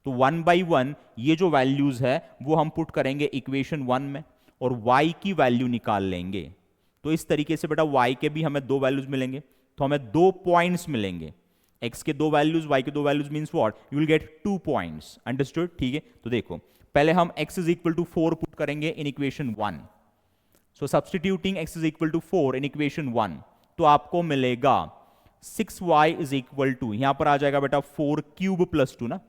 तो 1 बाई 1 ये जो वैल्यूज है वो हम पुट करेंगे इक्वेशन 1 में और y की वैल्यू निकाल लेंगे। तो इस तरीके से बेटा y के भी हमें दो वैल्यूज मिलेंगे, तो हमें 2 पॉइंट्स मिलेंगे, x के दो वैल्यूज, y के दो values means what, you will get 2 points. Understood, ठीक है। तो देखो पहले हम x is equal to 4 put करेंगे in equation 1। So substituting x is equal to 4 in equation 1, तो आपको मिलेगा 6y इज इक्वल टू, यहां पर आ जाएगा बेटा 4 क्यूब प्लस 2 ना।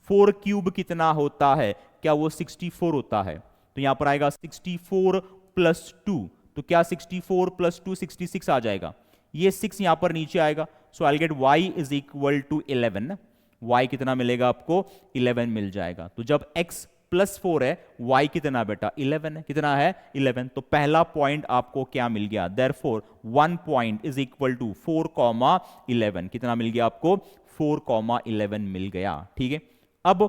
4 क्यूब कितना होता है, क्या वो 64 होता है। तो यहां पर आएगा 64 प्लस 2, तो क्या 64 प्लस 2 66 आ जाएगा, ये 6 यहां पर नीचे आएगा। So I get y is equal to 11 ना, y कितना मिलेगा आपको, 11 मिल जाएगा। तो जब x प्लस 4 है, y कितना बेटा 11 है, कितना है 11। तो पहला पॉइंट आपको क्या मिल गया, therefore 1 point is equal to 4,11, कितना मिल गया आपको 4,11 मिल गया, ठीक है। अब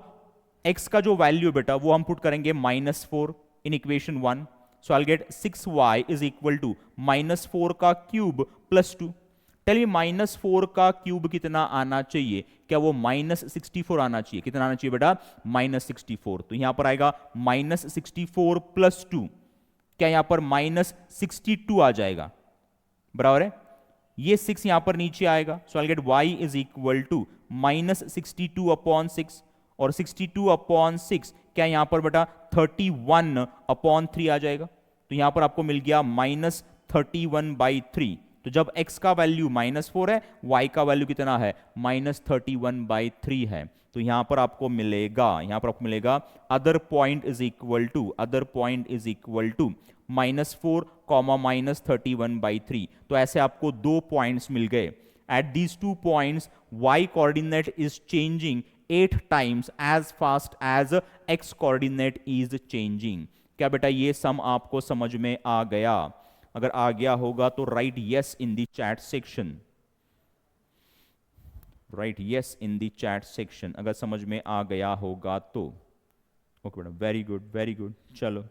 x का जो वैल्यू बेटा वो हम पुट करेंगे -4 in equation 1, so I get 6y is equal to -4 का क्यूब प्लस 2। टेल मी -4 का क्यूब कितना आना चाहिए? क्या वो -64 आना चाहिए? कितना आना चाहिए बेटा? -64। तो यहां पर आएगा -64 प्लस 2, क्या यहां पर -62 आ जाएगा? बराबर है, ये 6 यहां पर नीचे आएगा। So I get y is equal to -62 upon 6, और 62 अपॉन 6 क्या यहां पर बेटा 31 अपॉन 3 आ जाएगा। तो यहां पर आपको मिल गया -31/3। तो जब x का वैल्यू -4 है, y का वैल्यू कितना है? -31/3 है। तो यहां पर आपको मिलेगा other point is equal to -4 -31/3। तो ऐसे आपको 2 पॉइंट्स मिल गए। At these 2 points y coordinate is changing 8 times as fast as x coordinate is changing. क्या बेटा ये सम आपको समझ में आ गया? अगर आ गया होगा तो right yes in the chat section, अगर समझ में आ गया होगा तो। ओके बेटा, वेरी गुड। चलो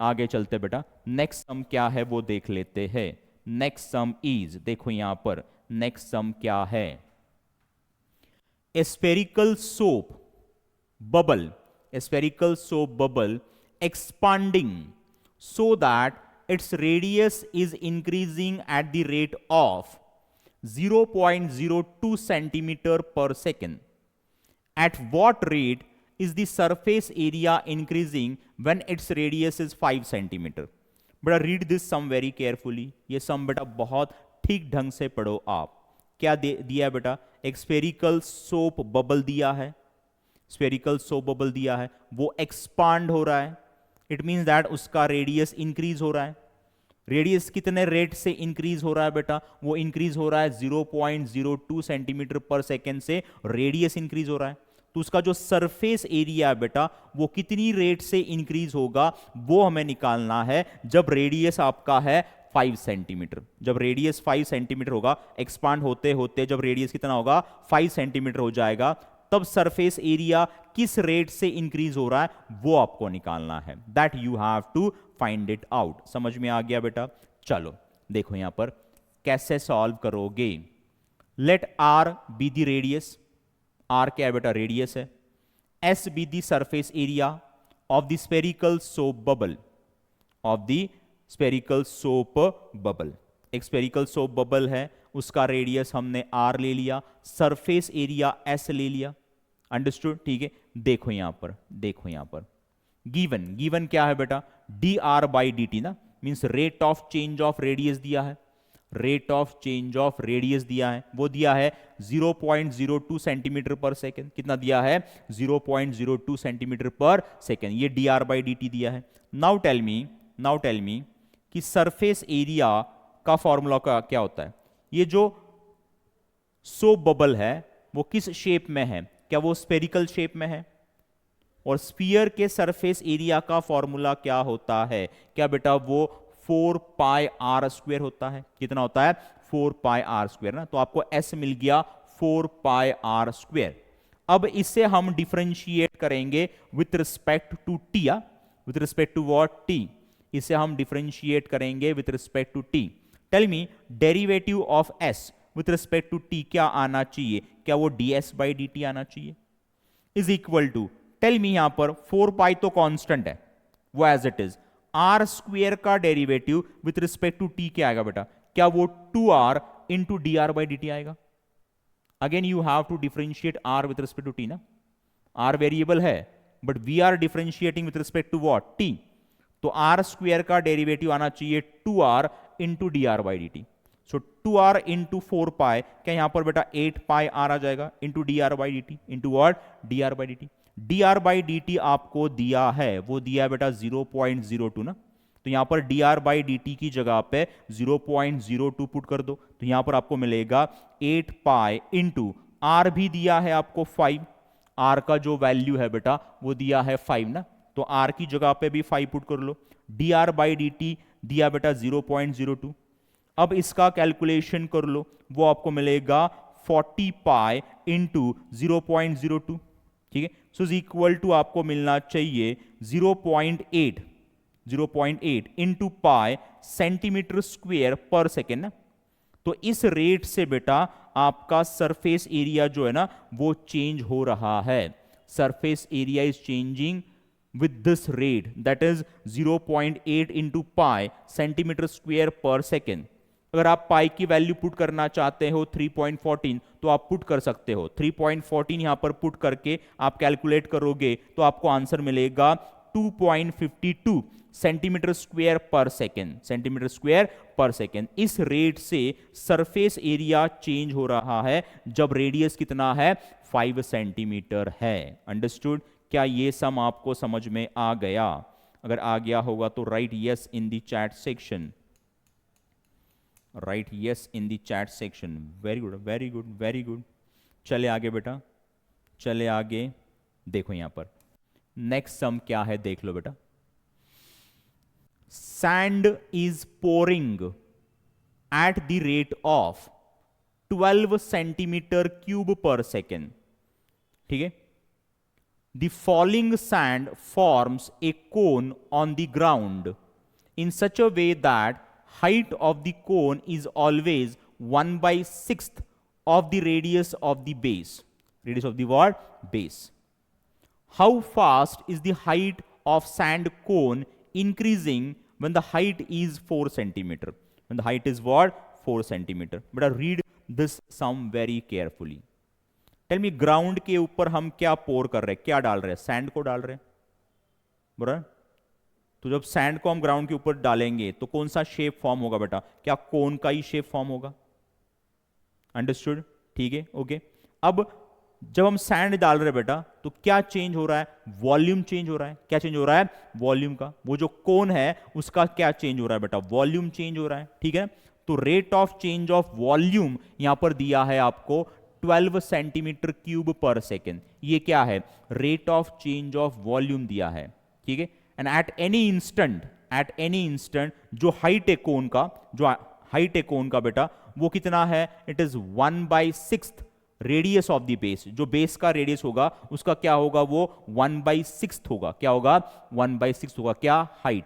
आगे चलते बेटा। नेक्स्ट सम क्या है वो देख लेते हैं। नेक्स्ट सम इज, देखो यहां पर नेक्स्ट सम क्या है। Spherical soap bubble expanding so that its radius is increasing at the rate of 0.02 centimeter per second. At what rate is the surface area increasing when its radius is 5 centimeter? बेटा read this sum very carefully. ये sum बेटा बहुत ठीक ढंग से पढ़ो आप। क्या दिया है बेटा? एक स्फेरिकल सोप बबल दिया है, वो एक्सपांड हो रहा है। इट मीन्स दैट उसका रेडियस इंक्रीज हो रहा है। रेडियस कितने रेट से इंक्रीज हो रहा है बेटा? वो इंक्रीज हो रहा है 0.02 सेंटीमीटर पर सेकेंड से रेडियस इंक्रीज हो रहा है। तो उसका जो सरफेस एरिया है बेटा वो कितनी रेट से इंक्रीज होगा वो हमें निकालना है जब रेडियस आपका है 5 सेंटीमीटर। जब रेडियस 5 सेंटीमीटर होगा, एक्सपांड होते होते जब रेडियस कितना होगा 5 सेंटीमीटर हो जाएगा, तब सरफेस एरिया किस रेट से इंक्रीज हो रहा है वो आपको निकालना है। That you have to find it out. समझ में आ गया बेटा? चलो देखो यहां पर कैसे सॉल्व करोगे। Let r be the radius, r क्या है बेटा? रेडियस है। S be the surface area of the spherical soap bubble, एक स्फेरिकल सोप बबल है, उसका रेडियस हमने आर ले लिया, सरफेस एरिया एस ले लिया। अंडरस्टूड? ठीक है। देखो यहां पर गिवन क्या है बेटा? D r by d t ना, means rate of change of radius दिया है। वो दिया है 0.02 सेंटीमीटर पर सेकेंड। कितना दिया है? 0.02 सेंटीमीटर पर सेकेंड। ये D r by d t दिया है। नाउ टेल मी कि सरफेस एरिया का फॉर्मूला का क्या होता है? ये जो सोप बबल है वो किस शेप में है? क्या वो स्फेरिकल शेप में है? और स्फीयर के सरफेस एरिया का फॉर्मूला क्या होता है? क्या बेटा वो 4 पाई आर स्क्वायर होता है। कितना होता है? 4 पाई आर स्क्वायर ना। तो आपको एस मिल गया 4 पाई आर स्क्वायर। अब इसे हम डिफरेंशिएट करेंगे with respect to t. With respect to what? T. इसे हम डिफरेंशिएट करेंगे with respect to t. Tell me derivative of s with respect to t क्या आना चाहिए? क्या वो ds बाई डी टी आना चाहिए? Is equal to, tell me यहां पर 4 पाई तो कांस्टेंट है, वो as it is. R square का derivative with respect to t क्या आएगा बेटा? क्या वो 2r into d r by d t आएगा? Again you have to differentiate r with respect to t ना। r वेरिएबल है but we are differentiating with respect to what? t। तो r square का डेरिवेटिव आना चाहिए 2r into d r by d T. So 2r into 4 पाई, क्या यहां पर बेटा 8 पाई आर आ जाएगा into d r by d T into what? D r by d T. D r by d T आपको दिया है, वो दिया है बेटा 0.02 ना। तो यहां पर D r by d T की जगह पे 0.02 पुट कर दो, तो यहां पर आपको मिलेगा 8 पाई इंटू आर भी दिया है आपको 5। आर का जो वैल्यू है बेटा वो दिया है 5 ना, तो आर की जगह पे भी 5 पुट कर लो। D r by d t दिया बेटा 0.02। अब इसका कैलकुलेशन कर लो, वो आपको मिलेगा 40 पाई इंटू 0.02। ठीक है। सो इज इक्वल टू आपको मिलना चाहिए 0.8। 0.8 इंटू पाई सेंटीमीटर स्क्वेयर पर सेकेंड ना। तो इस रेट से बेटा आपका सरफेस एरिया जो है ना वो चेंज हो रहा है। Surface area is changing with this rate, that is 0.8 into pi centimetre square पर सेकेंड। अगर आप पाई की वैल्यू पुट करना चाहते हो 3.14 तो आप पुट कर सकते हो। 3.14 यहां पर पुट करके आप कैलकुलेट करोगे तो आपको आंसर मिलेगा 2.52 सेंटीमीटर स्क्वायर पर सेकेंड, सेंटीमीटर स्क्वायर पर सेकेंड। इस रेट से सरफेस एरिया चेंज हो रहा है जब रेडियस कितना है 5 सेंटीमीटर है। अंडरस्टूड? क्या ये सम आपको समझ में आ गया? अगर आ गया होगा तो right yes in the chat section, right yes in the chat section. Very good, very good, very good. चले आगे बेटा, चले आगे। देखो यहां पर नेक्स्ट सम क्या है, देख लो बेटा। Sand is pouring at the rate of 12 centimetre cube पर सेकेंड। ठीक है। The falling sand forms a cone on the ground in such a way that height of the cone is always 1/6 of the radius of the base. Radius of the what? Base. How fast is the height of sand cone increasing when the height is 4 centimeter? When the height is what? 4 centimeter. But read this sum very carefully. Tell me, ground के ऊपर हम क्या pour कर रहे हैं, क्या डाल रहे हैं? सैंड को डाल रहे हैं, बराबर? तो जब सैंड को हम ग्राउंड के ऊपर डालेंगे तो कौन सा शेप फॉर्म होगा बेटा? क्या कोन का ही शेप फॉर्म होगा? अंडरस्टूड? ठीक है, ओके। अब जब हम सैंड डाल रहे हैं बेटा तो क्या चेंज हो रहा है? वॉल्यूम चेंज हो रहा है। क्या चेंज हो रहा है? वॉल्यूम का। वो जो कोन है उसका क्या चेंज हो रहा है बेटा? वॉल्यूम चेंज हो रहा है। ठीक है। तो rate of change of volume यहां पर दिया है आपको 12 सेंटीमीटर क्यूब पर सेकेंड। ये क्या है? Rate of change of volume दिया है। ठीक है। एंड एट एनी इंस्टेंट जो हाइट है कोन का, जो हाइट है कोन का बेटा वो कितना है? It is 1/6 radius of the base. जो बेस का रेडियस होगा उसका क्या होगा? वो 1/6 होगा। क्या होगा? 1/6 होगा। क्या? हाइट।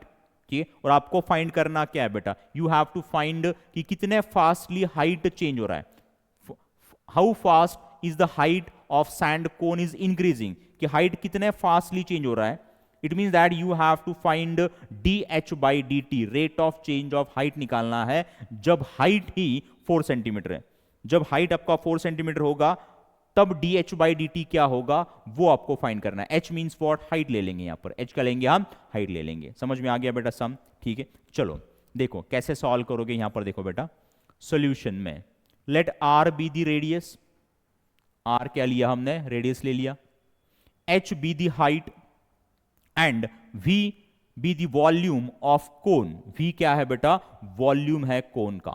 ठीक है। और आपको फाइंड करना क्या है बेटा? यू हैव टू फाइंड कि कितने फास्टली हाइट चेंज हो रहा है। How fast is the height of sand cone is increasing, कि हाइट कितने फास्टली चेंज हो रहा है। It means that you have to find dh/dt, rate of change of height निकालना है जब हाइट ही 4 सेंटीमीटर है। जब हाइट आपका 4 सेंटीमीटर होगा तब dh/dt क्या होगा वो आपको फाइंड करना है। h means what? हाइट ले लेंगे यहां पर। h का लेंगे हम, हाइट ले लेंगे। समझ में आ गया बेटा सम? ठीक है। चलो देखो कैसे सॉल्व करोगे। यहां पर देखो बेटा, सॉल्यूशन में let r be the radius. r क्या लिया हमने? रेडियस ले लिया। h be the height and v be the volume of cone. v क्या है बेटा? वॉल्यूम है कोन का।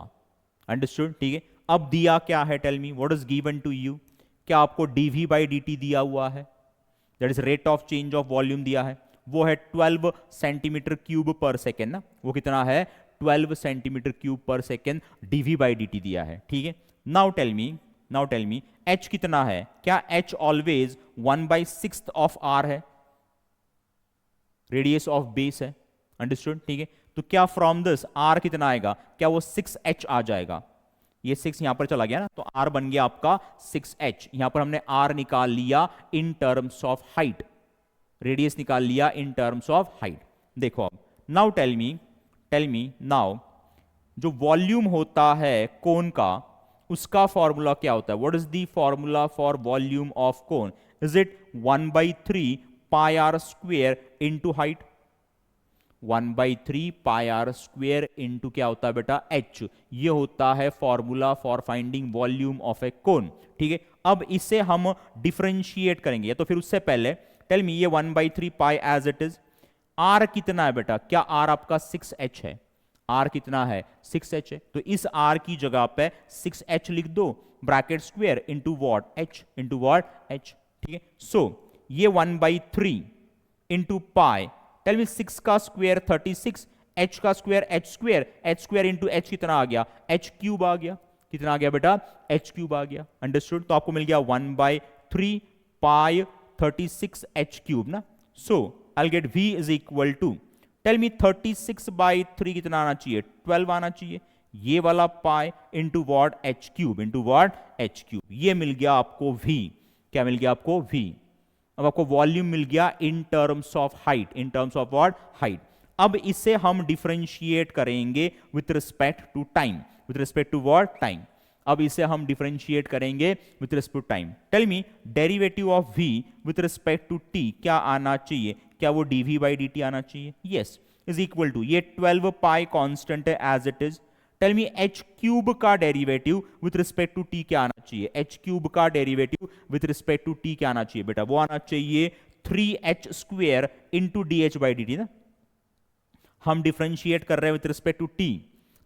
अंडरस्टूड? ठीक है। अब दिया क्या है? Tell me what is given to you. क्या आपको dv/dt दिया हुआ है? That is rate of change of volume दिया है। वो है 12 सेंटीमीटर क्यूब पर सेकेंड ना। वो कितना है? 12 सेंटीमीटर क्यूब पर सेकेंड dv/dt दिया है। ठीक है। नाउ टेल मी h कितना है? क्या h ऑलवेज 1/6 ऑफ r है? रेडियस ऑफ बेस है। अंडरस्टूड? ठीक है। तो क्या फ्रॉम दिस r कितना आएगा? क्या वो 6h आ जाएगा? ये 6 यहां पर चला गया ना, तो r बन गया आपका 6h। यहां पर हमने r निकाल लिया in terms of height, radius निकाल लिया इन टर्म्स ऑफ हाइट। देखो अब नाउ टेल मी नाउ जो वॉल्यूम होता है कोन का उसका फॉर्मूला क्या होता है? What is the formula for volume of cone? Is it 1/3 pi r square into height? 1/3 pi r square into क्या होता है बेटा? h। ये होता है formula for finding volume of a cone. ठीक है। अब इसे हम डिफरेंशिएट करेंगे, तो फिर उससे पहले टेल मी ये 1/3 पाई एज इट इज। r कितना है बेटा? क्या r आपका 6h है? r कितना है? 6h है। तो इस r की जगह पे 6h लिख दो, bracket square into what? h। Into what? h। ठीक है। सो ये 1/3 इंटू पाई, टेल मी 6 का स्क्वेयर 36, h का square h square into h कितना आ गया? h क्यूब आ गया। कितना आ गया बेटा? h क्यूब आ गया। अंडरस्टूड? तो आपको मिल गया 1/3 पाई 36 h क्यूब ना। So I get v is equal to tell me 36/3 कितना आना चाहिए? 12 आना चाहिए। ये वाला pi into what? H cube, into what? H cube. ये मिल गया आपको v। क्या मिल गया आपको? v। अब आपको वॉल्यूम मिल गया in terms of height, in terms of what? Height. अब इसे हम डिफरेंशिएट करेंगे with respect to time, with respect to what? Time. अब इसे हम डिफरेंशिएट करेंगे with respect to time. Tell me derivative of v with respect to t क्या आना चाहिए? क्या वो dv/dt आना चाहिए? यस, इज इक्वल टू, ये 12 पाई कांस्टेंट है as it is. Tell me h cube का derivative with respect to t क्या आना चाहिए? एच क्यूब का derivative with respect to t क्या आना चाहिए बेटा? वो आना चाहिए 3h² इंटू dh/dt ना। हम डिफरेंशिएट कर रहे हैं विथ रिस्पेक्ट टू टी,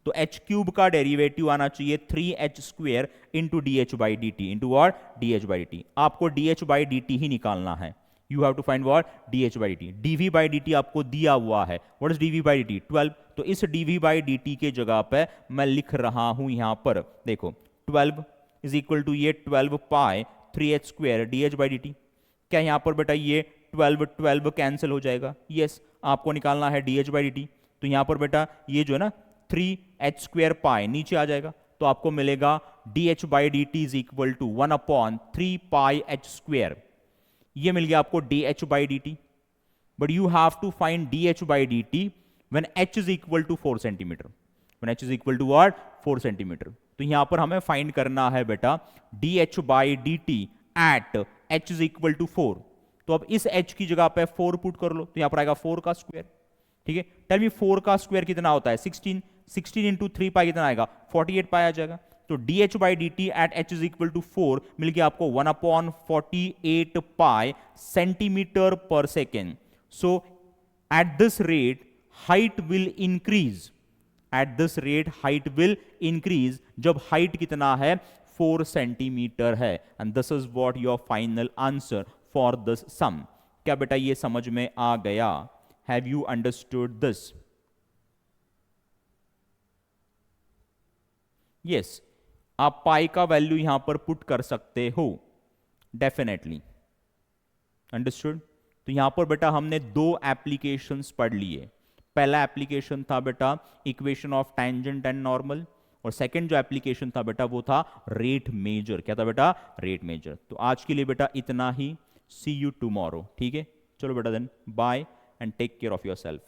तो एच क्यूब का डेरिवेटिव आना चाहिए 3h² into dh/dt, into what? dh/dt। आपको dh/dt ही निकालना है। You have to find what? dh/dt। dv/dt आपको दिया हुआ है। What is dv/dt? 12। तो इस dv/dt के जगह पे मैं लिख रहा हूं यहां पर, देखो 12 इज इक्वल टू ये 12 पाई 3h² dh/dt। क्या यहां पर बेटा ये 12 कैंसिल हो जाएगा? यस, आपको निकालना है dh/dt। तो यहां पर बेटा ये जो है ना 3h² पाई नीचे आ जाएगा, तो आपको मिलेगा dh/dt is equal to 1/3 pi h²। ये मिल गया आपको dh/dt। But you have to find dh/dt when h is equal to 4 centimeter. When h is equal to what? 4 centimeter. तो यहां पर हमें फाइंड करना है बेटा dh/dt at h is equal to 4। तो अब इस h की जगह पे 4 पुट कर लो, तो यहां पर आएगा 4 का स्क्वायर। ठीक है, टेल मी 4 का स्क्वायर कितना होता है? 16। 16 इंटू 3 पाई कितना आएगा? 48 पाई आ जाएगा। तो dh/dt at h is equal to 4 मिल गया आपको 1/48 pi centimetre per second. So at this rate height will increase, at this rate height will increase, जब हाइट कितना है? 4 सेंटीमीटर है। And this is what your final answer for this sum. क्या बेटा ये समझ में आ गया? Have you understood this? Yes, आप पाई का वैल्यू यहां पर पुट कर सकते हो, डेफिनेटली। अंडरस्टूड? तो यहां पर बेटा हमने दो एप्लीकेशंस पढ़ लिए। पहला एप्लीकेशन था बेटा equation of tangent and normal, और सेकंड जो एप्लीकेशन था बेटा वो था रेट मेजर। क्या था बेटा? Rate measure. तो आज के लिए बेटा इतना ही। सी यू टुमारो। ठीक है, चलो बेटा then bye and take care of your self.